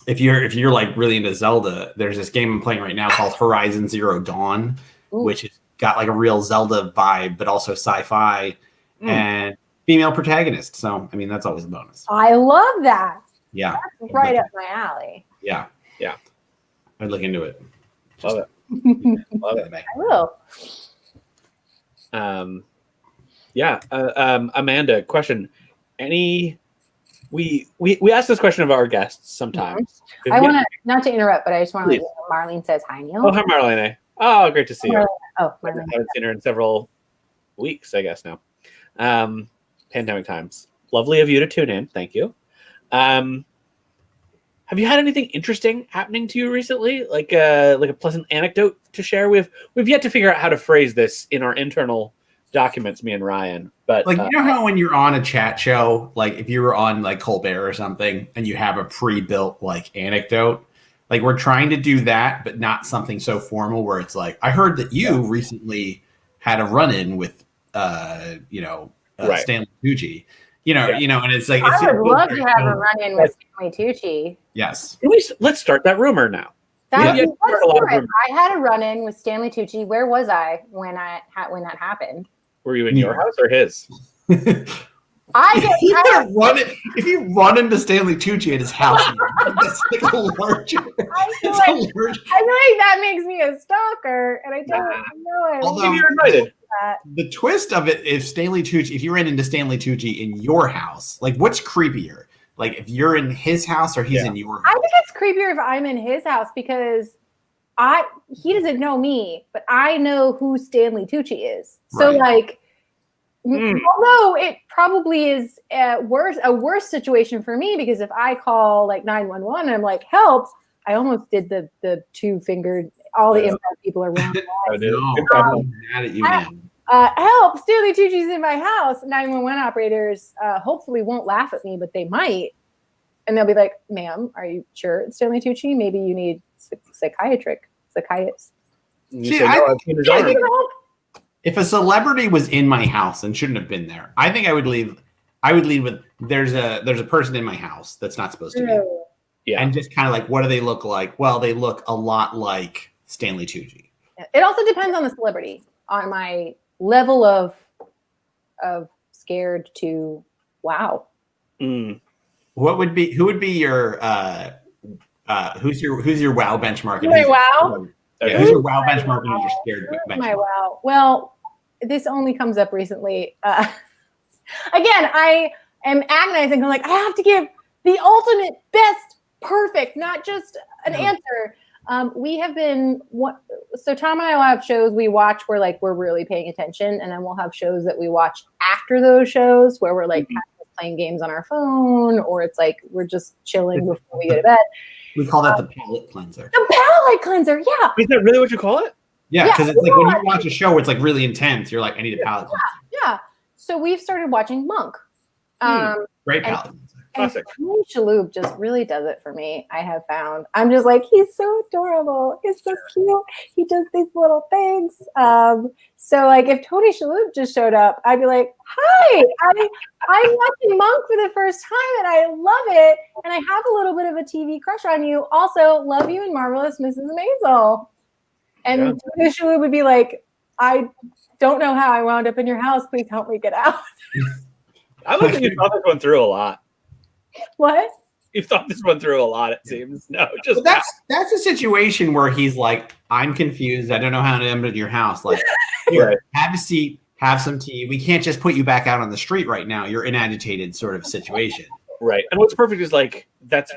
if you're like really into Zelda, there's this game I'm playing right now called Horizon Zero Dawn, which has got like a real Zelda vibe, but also sci-fi and female protagonist. So I mean, that's always a bonus.
I love that.
Yeah,
that's right up my alley.
Yeah. I'd look into it.
Love it. Love it.
I will.
Amanda, question. We ask this question of our guests sometimes.
I want to, not to interrupt, but I just want to let you know Marlene says hi, Neil.
Oh, hi, Marlene. Oh, great to see you.
Oh,
I haven't seen her in several weeks, I guess now. Pandemic times. Lovely of you to tune in. Thank you. Have you had anything interesting happening to you recently? Like a pleasant anecdote to share? We've yet to figure out how to phrase this in our internal documents, me and Ryan. But
like, you know how when you're on a chat show, like if you were on like Colbert or something, and you have a pre-built like anecdote, like we're trying to do that, but not something so formal where it's like, I heard that you recently had a run-in with, Stanley Tucci. And it's like,
I would love to have a run-in with Stanley Tucci.
Yes.
Let's start that rumor now.
Let's do it. I had a run-in with Stanley Tucci. Where was I when that happened?
Were you in your house or his?
If you run into Stanley Tucci at his house, that's like allergic.
I feel like that makes me a stalker, and I don't know.
Although
you're invited.
The twist of it, if you ran into Stanley Tucci in your house, like what's creepier? Like if you're in his house or he's in your house?
I think it's creepier if I'm in his house, because he doesn't know me, but I know who Stanley Tucci is. So although it probably is a worse situation for me, because if I call like 911 and I'm like, help, I almost did the two-fingered, all the improv people around. Help, Stanley Tucci's in my house. 911 operators hopefully won't laugh at me, but they might. And they'll be like, ma'am, are you sure it's Stanley Tucci? Maybe you need psychiatrist
And
See,
you say,
I
no,
think-
I've seen his
yeah, I
arm.
think- If a celebrity was in my house and shouldn't have been there, I think I would leave. I would leave with there's a person in my house that's not supposed to be,
Yeah.
and just kind of like, what do they look like? Well, they look a lot like Stanley Tucci.
It also depends on the celebrity, on my level of scared to wow.
Mm.
Who would be your who's your wow benchmark?
My wow?
Yeah, who's your wow benchmark and who's your scared benchmark?
My wow. Well, this only comes up recently. Again, I am agonizing. I'm like, I have to give the ultimate best, perfect, not just an answer. We have been so Tom and I will have shows we watch where like we're really paying attention, and then we'll have shows that we watch after those shows where we're like kind of playing games on our phone, or it's like we're just chilling before we go to bed.
We call that the palate cleanser.
The palate cleanser, yeah.
Is that really what you call it?
Yeah, because it's like when you watch a show where it's like really intense, you're like, I need a palate cleanser.
Yeah. So we've started watching Monk.
Great palate cleanser.
Classic.
Tony Shalhoub just really does it for me. I have found. I'm just like, he's so adorable. He's so cute. He does these little things. So like, if Tony Shalhoub just showed up, I'd be like, "Hi, I'm watching Monk for the first time, and I love it. And I have a little bit of a TV crush on you. Also, love you in Marvelous Mrs. Maisel." And Tony Shalhoub would be like, "I don't know how I wound up in your house. Please help me get out."
I don't think you thought this one through a lot.
What?
You've thought this one through a lot, it seems. No, just
But that's a situation where he's like, I'm confused. I don't know how to enter your house. Like, here, have a seat, have some tea. We can't just put you back out on the street right now. You're in an agitated sort of situation.
right. And what's perfect is like that's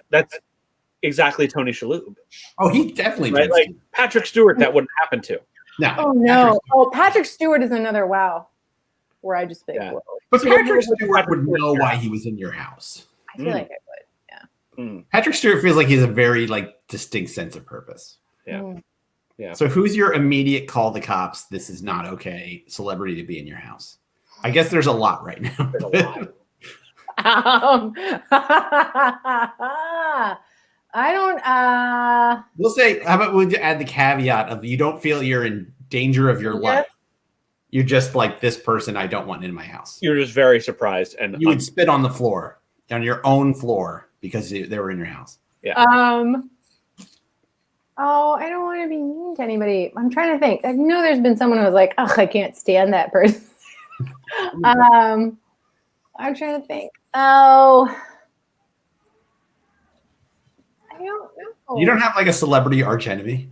exactly Tony Shalhoub.
Oh, he definitely
Right?
did.
Like Patrick Stewart, that wouldn't happen to.
No.
Oh no! Patrick Stewart is another wow. Where I just think,
Yeah.
whoa.
But Patrick Stewart would know why he was in your house.
I feel like I would. Yeah.
Patrick Stewart feels like he has a very like distinct sense of purpose.
Yeah.
Mm.
Yeah.
So who's your immediate call the cops? This is not okay. Celebrity to be in your house. I guess there's a lot right now.
There's a lot.
I don't.
We'll say, how about we'll add the caveat of you don't feel you're in danger of your life. You're just like, this person I don't want in my house.
You're just very surprised, and
You would spit on the floor, on your own floor, because they were in your house.
Oh, I don't want to be mean to anybody. I'm trying to think. I know there's been someone who was like, "Oh, I can't stand that person." I'm trying to think. Oh, I don't know.
You don't have like a celebrity arch enemy?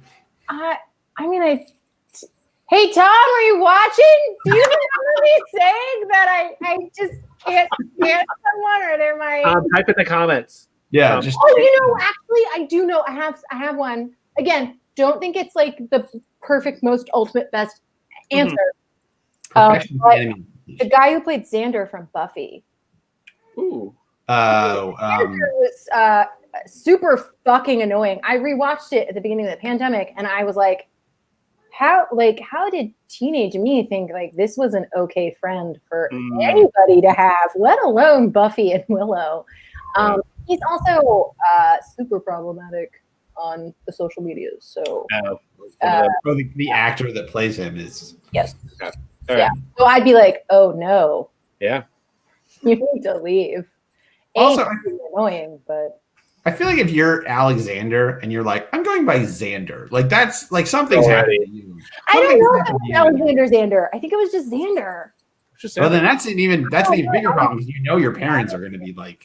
Hey Tom, are you watching? Do you remember me saying that I just can't stand someone, or they're my?
type in the comments.
Yeah.
Actually, I do know. I have one. Again, don't think it's like the perfect, most ultimate, best answer. But the guy who played Xander from Buffy.
Ooh.
Xander was super fucking annoying. I rewatched it at the beginning of the pandemic, and I was like, how did teenage me think like this was an okay friend for anybody to have, let alone Buffy and Willow? He's also super problematic on the social medias. So
the actor that plays him is
yes.
Okay.
Yeah. So I'd be like, oh no.
Yeah.
You need to leave.
Also,
annoying, but
I feel like if you're Alexander and you're like, I'm going by Xander, like that's like something's happening to you.
I don't know if it was Alexander Xander. I think it was just Xander.
Well, then that's an even bigger problem because you know your parents are going to be like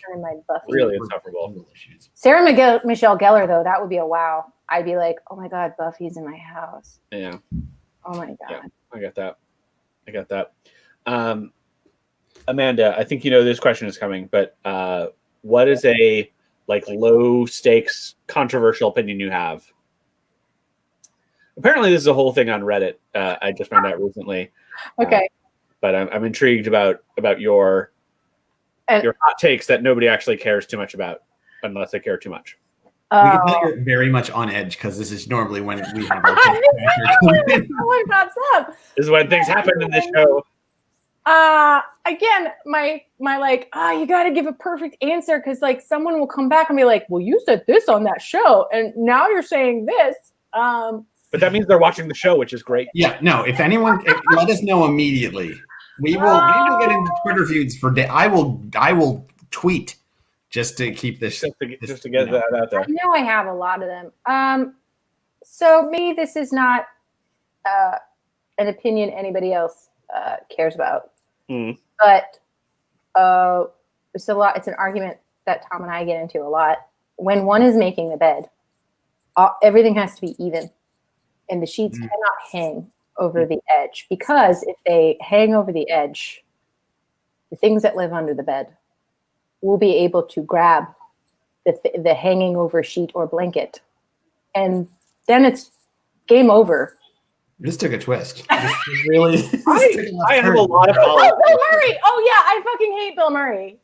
really insufferable.
Sarah Michelle Gellar, though, that would be a wow. I'd be like, oh my god, Buffy's in my house.
Yeah.
Oh my god.
Yeah, I got that. Amanda, I think you know this question is coming, but what is a like low stakes controversial opinion you have? Apparently, this is a whole thing on Reddit. I just found out recently.
Okay.
But I'm intrigued about your hot takes that nobody actually cares too much about, unless they care too much.
We can tell you're very much on edge because this is normally when we have our
what pops up.
This is when things happen in this show.
Again, my like, you got to give a perfect answer because like someone will come back and be like, well, you said this on that show, and now you're saying this.
But that means they're watching the show, which is great.
Yeah, no. If anyone, let us know immediately. We will get into Twitter feuds for day. I will tweet just to keep this.
Just to get that out there.
I know I have a lot of them. So maybe this is not an opinion anybody else cares about, but it's a lot. It's an argument that Tom and I get into a lot. When one is making the bed, everything has to be even, and the sheets cannot hang over the edge, because if they hang over the edge, the things that live under the bed will be able to grab the hanging over sheet or blanket, and then it's game over.
This took a twist. Really?
I have a lot of
Bill Murray. Oh yeah, I fucking hate Bill Murray.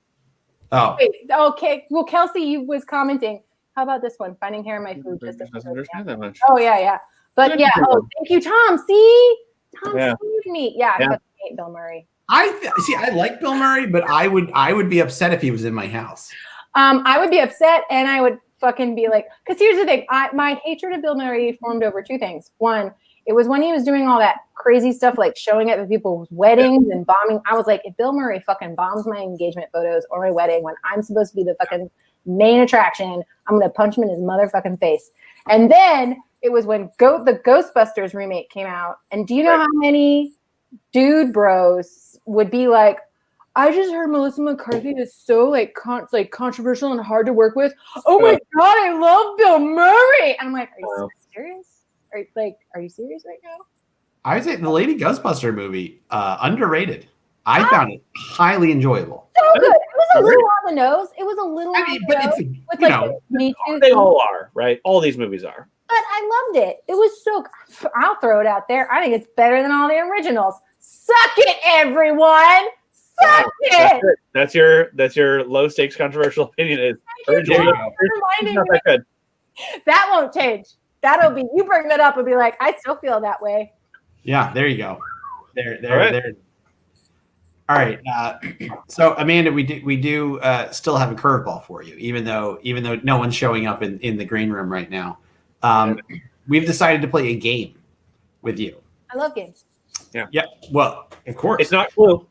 Oh.
Wait, okay. Well, Kelsey was commenting. How about this one? Finding hair in my food.
Just doesn't understand that much.
Oh yeah. But yeah. Oh, thank you, Tom. See, Tom saved me. Yeah, I fucking hate Bill Murray.
I like Bill Murray, but I would be upset if he was in my house.
I would be upset, and I would fucking be like, because here's the thing. My hatred of Bill Murray formed over two things. One, it was when he was doing all that crazy stuff, like showing up at people's weddings and bombing. I was like, if Bill Murray fucking bombs my engagement photos or my wedding when I'm supposed to be the fucking main attraction, I'm going to punch him in his motherfucking face. And then it was when the Ghostbusters remake came out. And do you know how many dude bros would be like, I just heard Melissa McCarthy is so like controversial and hard to work with. Oh my God, I love Bill Murray. And I'm like, are you serious? Are you serious right now?
I would say the Lady Ghostbuster movie, underrated. I found it highly enjoyable.
So good. It was a little on the nose. It was a little on the nose.
It's
Me Too.
They all are, right? All these movies are.
But I loved it. It was so. I'll throw it out there. I think it's better than all the originals. Suck it, everyone. Suck it.
That's your low stakes controversial opinion. Is not that good.
That won't change. That'll be, you bring that up and be like, I still feel that way.
Yeah, there you go. There. All right. So Amanda, we do still have a curveball for you, even though no one's showing up in the green room right now. We've decided to play a game with you.
I love games.
Yeah. Well, of course.
It's not Clue.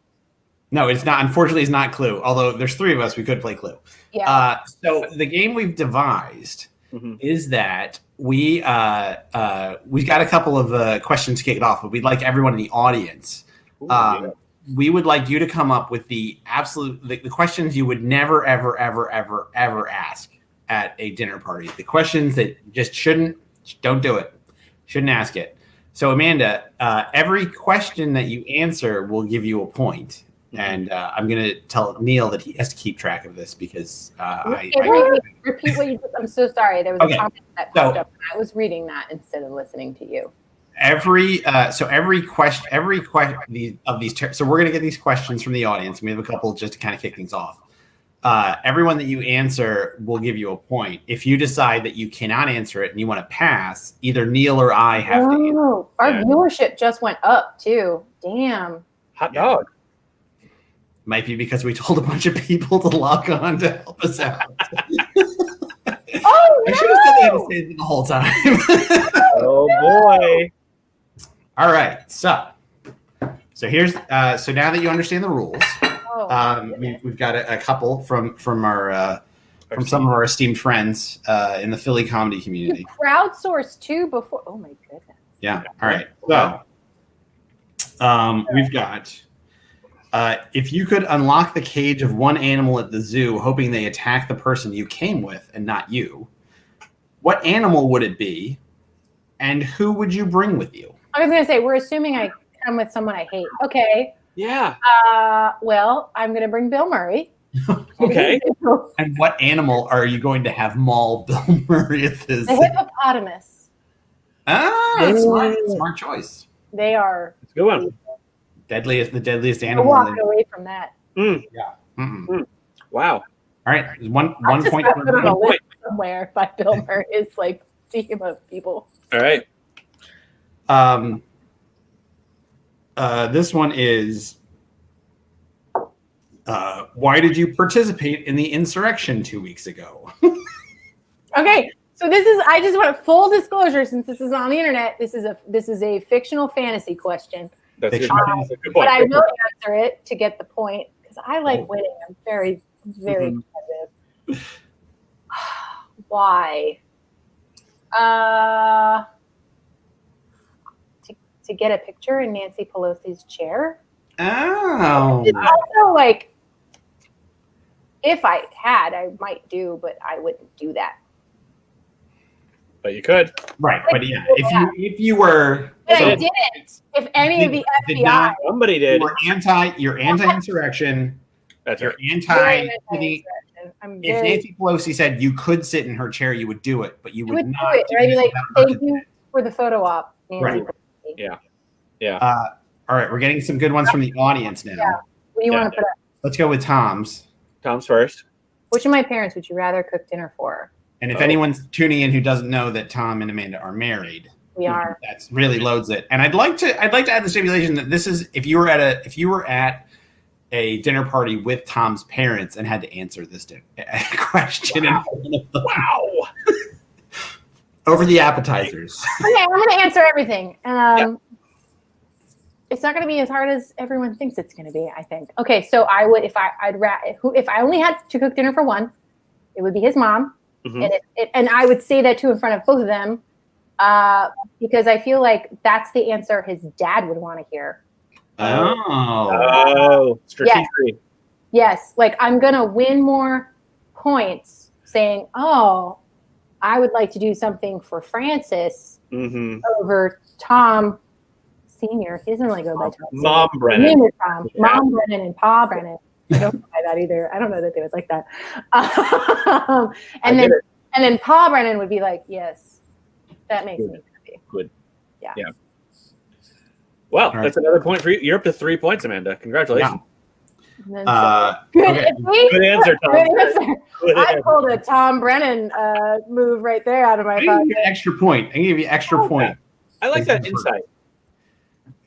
No, it's not. Unfortunately, it's not Clue. Although there's three of us, we could play Clue.
Yeah.
So the game we've devised is that we've got a couple of questions to kick it off, but we'd like everyone in the audience. We would like you to come up with the questions you would never, ever, ever, ever, ever ask at a dinner party. The questions that just don't do it. Shouldn't ask it. So Amanda, every question that you answer will give you a point. And I'm going to tell Neil that he has to keep track of this because
repeat what you just. I'm so sorry. There was a comment that popped up. And I was reading that instead of listening to you.
Every question of these. So we're going to get these questions from the audience. We have a couple just to kind of kick things off. Everyone that you answer will give you a point. If you decide that you cannot answer it and you want to pass, either Neil or I have to answer.
Our viewership just went up too. Damn.
Hot dog.
Might be because we told a bunch of people to log on to help us out.
Oh,
I should have said they had to say it the whole time.
Oh boy.
All right. So here's so now that you understand the rules, we've got a couple from our from some of our esteemed friends in the Philly comedy community.
You crowdsourced too before. Oh my goodness.
Yeah. All right. So we've got. If you could unlock the cage of one animal at the zoo, hoping they attack the person you came with and not you, what animal would it be, and who would you bring with you?
I was going to say, we're assuming I come with someone I hate. Okay.
Yeah.
Well, I'm going to bring Bill Murray.
Okay.
And what animal are you going to have maul Bill Murray at this?
The hippopotamus.
That's smart choice.
They are.
It's a good one.
The deadliest
I'm
animal.
walking away from that.
Yeah.
Wow.
All right. One point.
On a list somewhere by Bill Murray's like team of people.
All right.
This one is. Why did you participate in the insurrection 2 weeks ago?
Okay, So this is. I just want full disclosure, since this is on the internet. This is a fictional fantasy question.
That's a good
But
point.
I will answer it to get the point because I like winning. I'm very competitive. Why? To get a picture in Nancy Pelosi's chair.
Oh.
It's also like, if I had, I might do, but I wouldn't do that.
But you could.
Right, but yeah, if you were,
But
so
I didn't. If any of the
did
FBI,
not-
Somebody did.
you're anti-insurrection.
That's
You're
right.
anti.
I'm
If
very.
Nancy Pelosi said you could sit in her chair, you would do it, but you
I
would
would
not.
do it.
do
Right? I'd be like,
without her
thank you
consent.
for the photo op, Nancy.
Right.
Pelosi.
Yeah.
All right, we're getting some good ones from the audience now.
Yeah. What do you want to put up?
Let's go with Tom's.
Tom's first.
Which of my parents would you rather cook dinner for?
And if anyone's tuning in who doesn't know that Tom and Amanda are married,
We are.
That really loads it. And I'd like to add the stipulation that this is if you were at a dinner party with Tom's parents and had to answer this question in front of them.
Wow.
Over the appetizers.
Okay, I'm going to answer everything. It's not going to be as hard as everyone thinks it's going to be, I think. Okay, so I would, if I only had to cook dinner for one, it would be his mom.
Mm-hmm.
And I would say that too in front of both of them because I feel like that's the answer his dad would want to hear.
Strategic.
Yes, like I'm going to win more points saying, oh, I would like to do something for Francis over Tom Sr. He doesn't really go by Tom.
Mom
Sr.
Brennan.
His name is Tom. Yeah. Mom Brennan and Pa Brennan. I don't buy that either. I don't know that they would like that. And then Pa Brennan would be like, yes, that makes me happy.
Good.
Yeah.
Well, that's another point for you. You're up to 3 points, Amanda. Congratulations.
Yeah.
Good
answer, Tom.
Good answer. I pulled a Tom Brennan move right there out of my
pocket.
pocket.
I give you an extra point. I give you extra point.
I like that insight.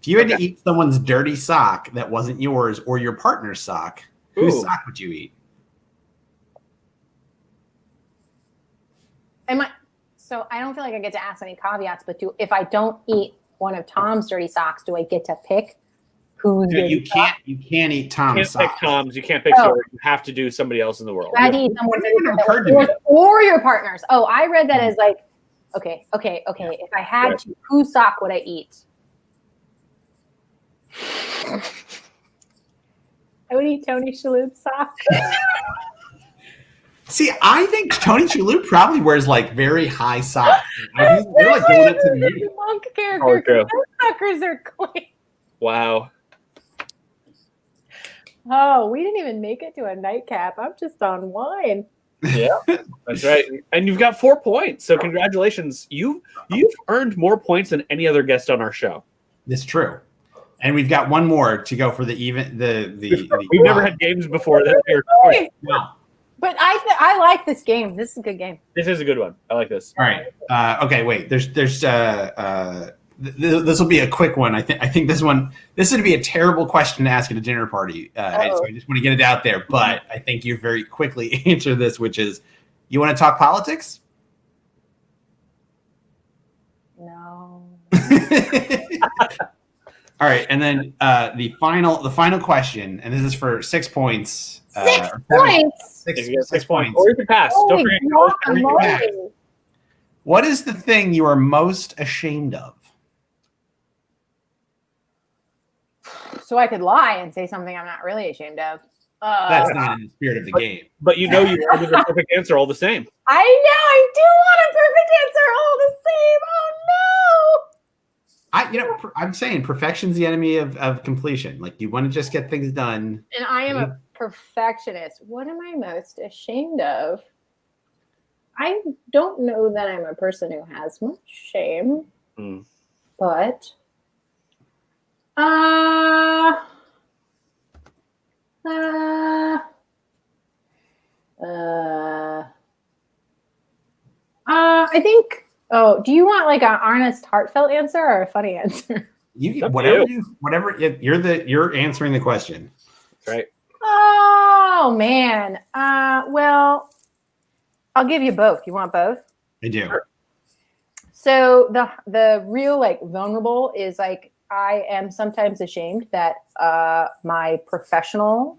If you had to eat someone's dirty sock that wasn't yours or your partner's sock, whose sock would you eat?
So I don't feel like I get to ask any caveats, but if I don't eat one of Tom's dirty socks, do I get to pick who's
you can't eat Tom's
You can't
socks.
pick Tom's. You can't pick yours. You have to do somebody else in the world.
I had to eat someone or your partner's. Oh, I read that as like, okay. If I had to, whose sock would I eat? I would eat Tony Shalhoub's sock.
See, I think Tony Shalhoub probably wears like very high socks. They're like going up to the knee.
Monk character. Those suckers are clean.
Wow.
Oh, we didn't even make it to a nightcap. I'm just on wine.
Yeah, that's right. And you've got 4 points. So congratulations. You've earned more points than any other guest on our show.
That's true. And we've got one more to go for the even
We've never had games before that.
No.
But I like this game. This is a good game.
This is a good one. I like this.
All right. Okay. Wait. There's this will be a quick one. I think this would be a terrible question to ask at a dinner party. So I just want to get it out there. But I think you very quickly answer this, which is, you want to talk politics?
No.
All right, and then the final question, and this is for 6 points.
6 points.
6 points.
Or you can pass. Don't forget.
What is the thing you are most ashamed of?
So I could lie and say something I'm not really ashamed of.
That's not in the spirit of the game.
But you know you wanted the perfect answer all the same.
I know. I do want a perfect answer all the same. Oh no.
I'm saying perfection's the enemy of completion. Like, you want to just get things done.
And I am a perfectionist. What am I most ashamed of? I don't know that I'm a person who has much shame, but I think. Oh, do you want like an honest, heartfelt answer or a funny answer?
You're answering the question.
That's right.
Oh man. Well, I'll give you both. You want both?
I do.
Sure.
So the real like vulnerable is like I am sometimes ashamed that my professional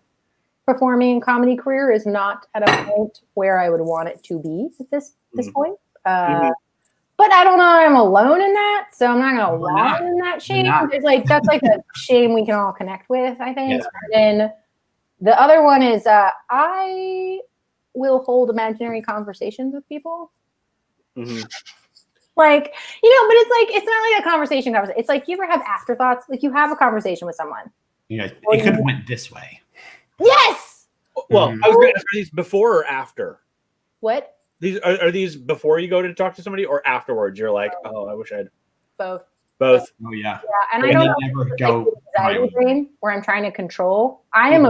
performing comedy career is not at a point where I would want it to be at this point. But I don't know. I'm alone in that, so I'm not gonna wallow in that shame. It's like that's like a shame we can all connect with, I think.
Yeah.
And then the other one is I will hold imaginary conversations with people. Like, you know, but it's not like a conversation. It's like you ever have afterthoughts? Like you have a conversation with someone.
Yeah, it could have went this way.
Yes.
Well, I was going to ask, are these before or after?
What?
These are these before you go to talk to somebody or afterwards? You're like, oh, I wish I'd
both.
Both.
Oh yeah.
Yeah, and I don't
never
know,
go
anxiety brain where I'm trying to control. I'm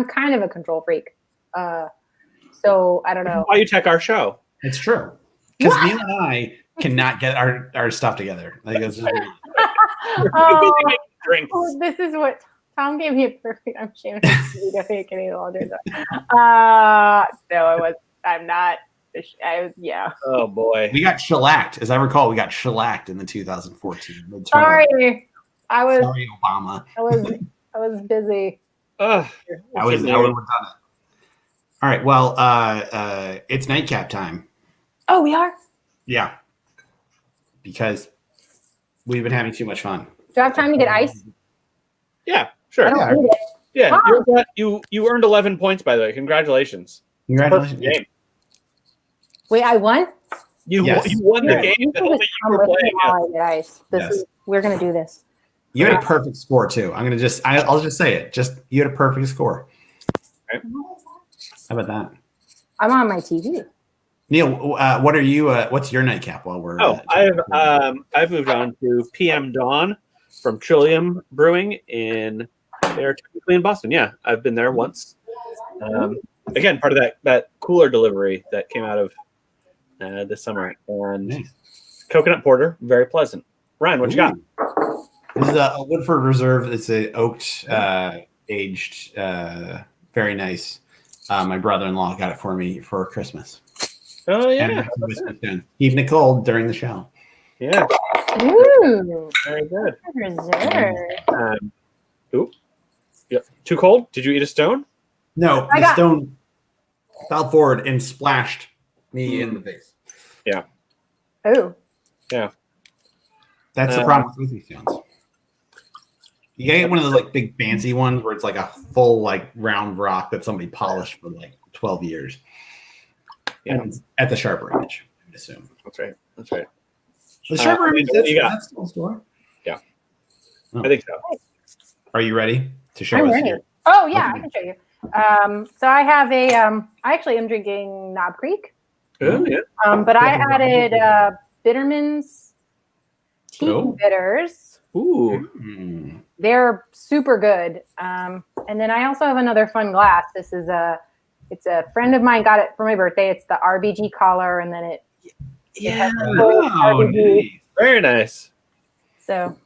kind of a control freak. So I don't know.
Why you tech our show?
It's true. Because Neil and I cannot get our stuff together. Like it's just
drinks.
Oh, this is what Tom gave me a perfect. I'm ashamed of definitely getting all dressed up. No, I'm not. Yeah.
Oh boy.
We got shellacked. As I recall, we got shellacked in the 2014 midterm.
Sorry,
Sorry, Obama.
I was busy.
I would have done it. All right. Well, it's nightcap time.
Oh, we are?
Yeah. Because we've been having too much fun.
Do I have time to get ice?
Yeah, sure.
I don't need it.
Yeah,
Wow.
you earned 11 points, by the way. Congratulations.
Congratulations.
Game.
Wait, I won?
You
Yes.
won the
Yeah,
game
you
that
can
only
just
you
come
were
with me
playing.
while I get ice.
Yes.
We're gonna do this.
You had a perfect score too. I'll just say it. Just you had a perfect score.
Right.
How about that?
I'm on my TV.
Neil, what are you? What's your nightcap while we're?
I've moved on to PM Dawn from Trillium Brewing they're technically in Boston. Yeah, I've been there once. Again, part of that cooler delivery that came out of this summer, and
Nice.
coconut porter, very pleasant. Ryan, what you got?
This is a Woodford Reserve. It's a oaked, aged, very nice. My brother-in-law got it for me for Christmas.
Oh yeah,
Eve Nicole during the show.
yeah,
Ooh,
very good.
reserve.
Yeah. Too cold? Did you eat a stone?
No, the stone fell forward and splashed me in the face.
Yeah.
Oh.
Yeah.
That's the problem with smoothie stones. You gotta get one of those like big fancy ones where it's like a full like round rock that somebody polished for like 12 years.
Yeah.
And at the Sharper Image, I would assume.
That's right. That's right.
The Sharper Image, is that still a store?
Yeah.
Oh.
I think so.
Are you ready to show
I'm
us
ready.
here?
Oh yeah,
Okay.
I can show you. So I have I actually am drinking Knob Creek.
Oh yeah.
But I added Bitterman's tea bitters.
Ooh.
Mm.
They're super good. And then I also have another fun glass. This is it's a friend of mine got it for my birthday. It's the RBG collar, and then it has the full
Oh,
RBG.
nice.
Very nice.
So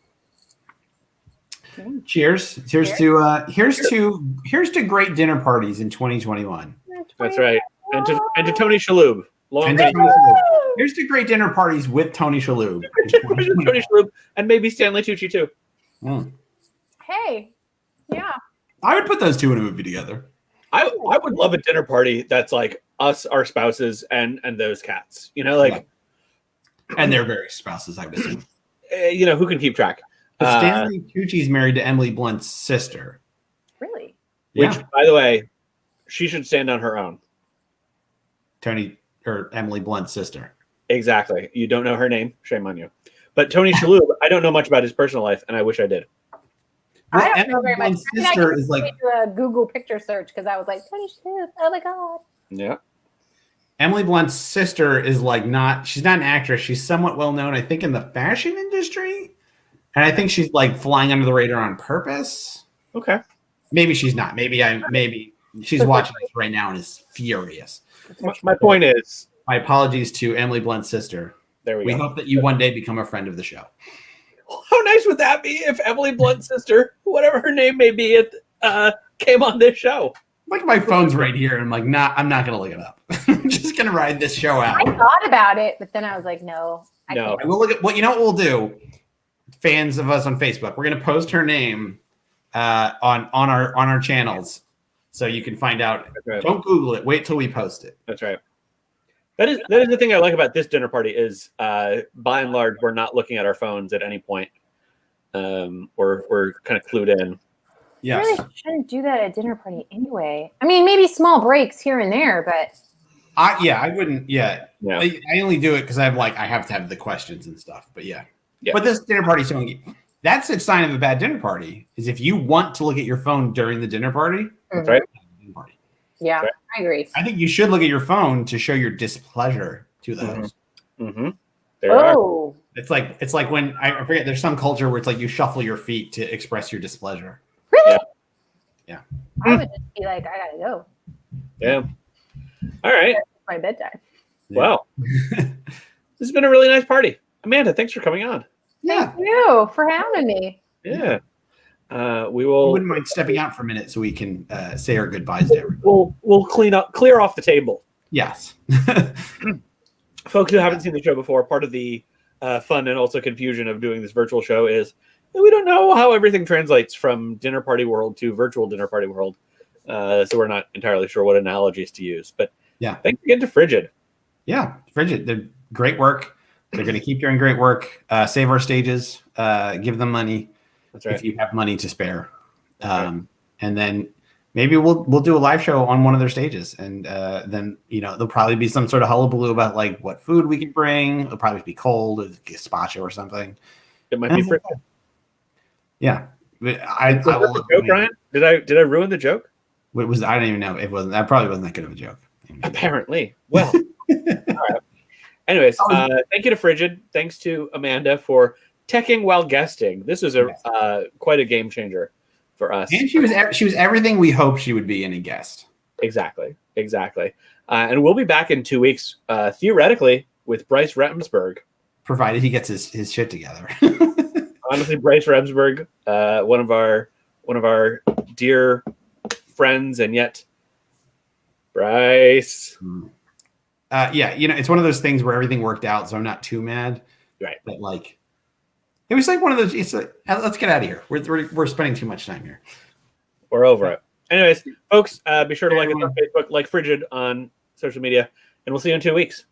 Cheers. Here's to great dinner parties in 2021.
That's right. And to Tony Shalhoub.
And to Tony Shalhoub. Here's to great dinner parties with Tony Shalhoub. in 2021.
Tony Shalhoub and maybe Stanley Tucci too.
Mm.
hey, yeah.
I would put those two in a movie together.
I would love a dinner party that's like us, our spouses, and those cats. You know, like
And their various spouses, I would assume.
Who can keep track?
Stanley Tucci's married to Emily Blunt's sister.
Really?
Which, by the way, she should stand on her own.
Tony or Emily Blunt's sister.
Exactly. You don't know her name? Shame on you. But Tony Shalhoub, I don't know much about his personal life, and I wish I did.
I don't know very much.
Blunt's sister is like
do a Google picture search because I was like, Tony Shalhoub. Oh my god.
Yeah.
Emily Blunt's sister is like she's not an actress. She's somewhat well known, I think, in the fashion industry. And I think she's like flying under the radar on purpose.
Okay.
Maybe she's not. Maybe she's watching this right now and is furious.
My point is,
My apologies to Emily Blunt's sister.
there we
We
go.
hope that you one day become a friend of the show.
How nice would that be if Emily Blunt's sister, whatever her name may be, came on this show?
Like my phone's right here. And I'm like, I'm not going to look it up. just gonna ride this show out.
I thought about it, but then I was like, no. I
No.
can't.
We'll look at what you know. What we'll do, fans of us on Facebook, we're gonna post her name on our channels, so you can find out.
Right.
Don't Google it. Wait till we post it.
That's right. That is the thing I like about this dinner party is, by and large, we're not looking at our phones at any point. We're kind of clued in.
I really shouldn't do that at a dinner party anyway. I mean, maybe small breaks here and there, but
I wouldn't. Yeah.
Yeah.
I only do it because I have to have the questions and stuff. But yeah.
Yeah.
But this dinner party, that's a sign of a bad dinner party. Is if you want to look at your phone during the dinner party.
That's right.
Yeah,
Right.
I agree.
I think you should look at your phone to show your displeasure to the host.
Mm-hmm. There you are.
Oh,
It's like when I forget. There's some culture where it's like you shuffle your feet to express your displeasure.
really?
Yeah.
I would just be like, I gotta go.
Yeah. All right.
It's my bedtime.
Wow. This has been a really nice party. Amanda, thanks for coming on.
Yeah.
Thank you for having me.
Yeah. We
I
will.
wouldn't mind stepping out for a minute so we can say our goodbyes to everyone.
We'll clear off the table.
Yes.
Folks who haven't seen the show before, part of the fun and also confusion of doing this virtual show is that we don't know how everything translates from dinner party world to virtual dinner party world. So we're not entirely sure what analogies to use. But
Yeah.
thanks again to Frigid.
Yeah. Frigid, they're great work. They're going to keep doing great work. Save our stages. Give them money.
That's right.
If you have money to spare.
Right.
And then maybe we'll do a live show on one of their stages. And then, there'll probably be some sort of hullabaloo about like what food we can bring. It'll probably be cold, a gazpacho or something.
It might be Frigid.
Yeah. But I
Was that
will
the joke, Ryan? Did I ruin the joke?
What was I don't even know. That probably wasn't that good of a joke.
Apparently. Well. All right. Anyways, thank you to Frigid. Thanks to Amanda for teching while guesting. This is quite a game changer for us.
And she was everything we hoped she would be in a guest.
Exactly. And we'll be back in 2 weeks, theoretically, with Bryce Remsburg.
Provided he gets his shit together.
Honestly, Bryce Remsburg, one of our dear friends, and yet Bryce.
Yeah, it's one of those things where everything worked out, so I'm not too mad.
Right.
But like, it was like one of those. It's like, let's get out of here. We're spending too much time here.
We're over it. Anyways, folks, be sure to like us on Facebook, like Frigid on social media, and we'll see you in 2 weeks.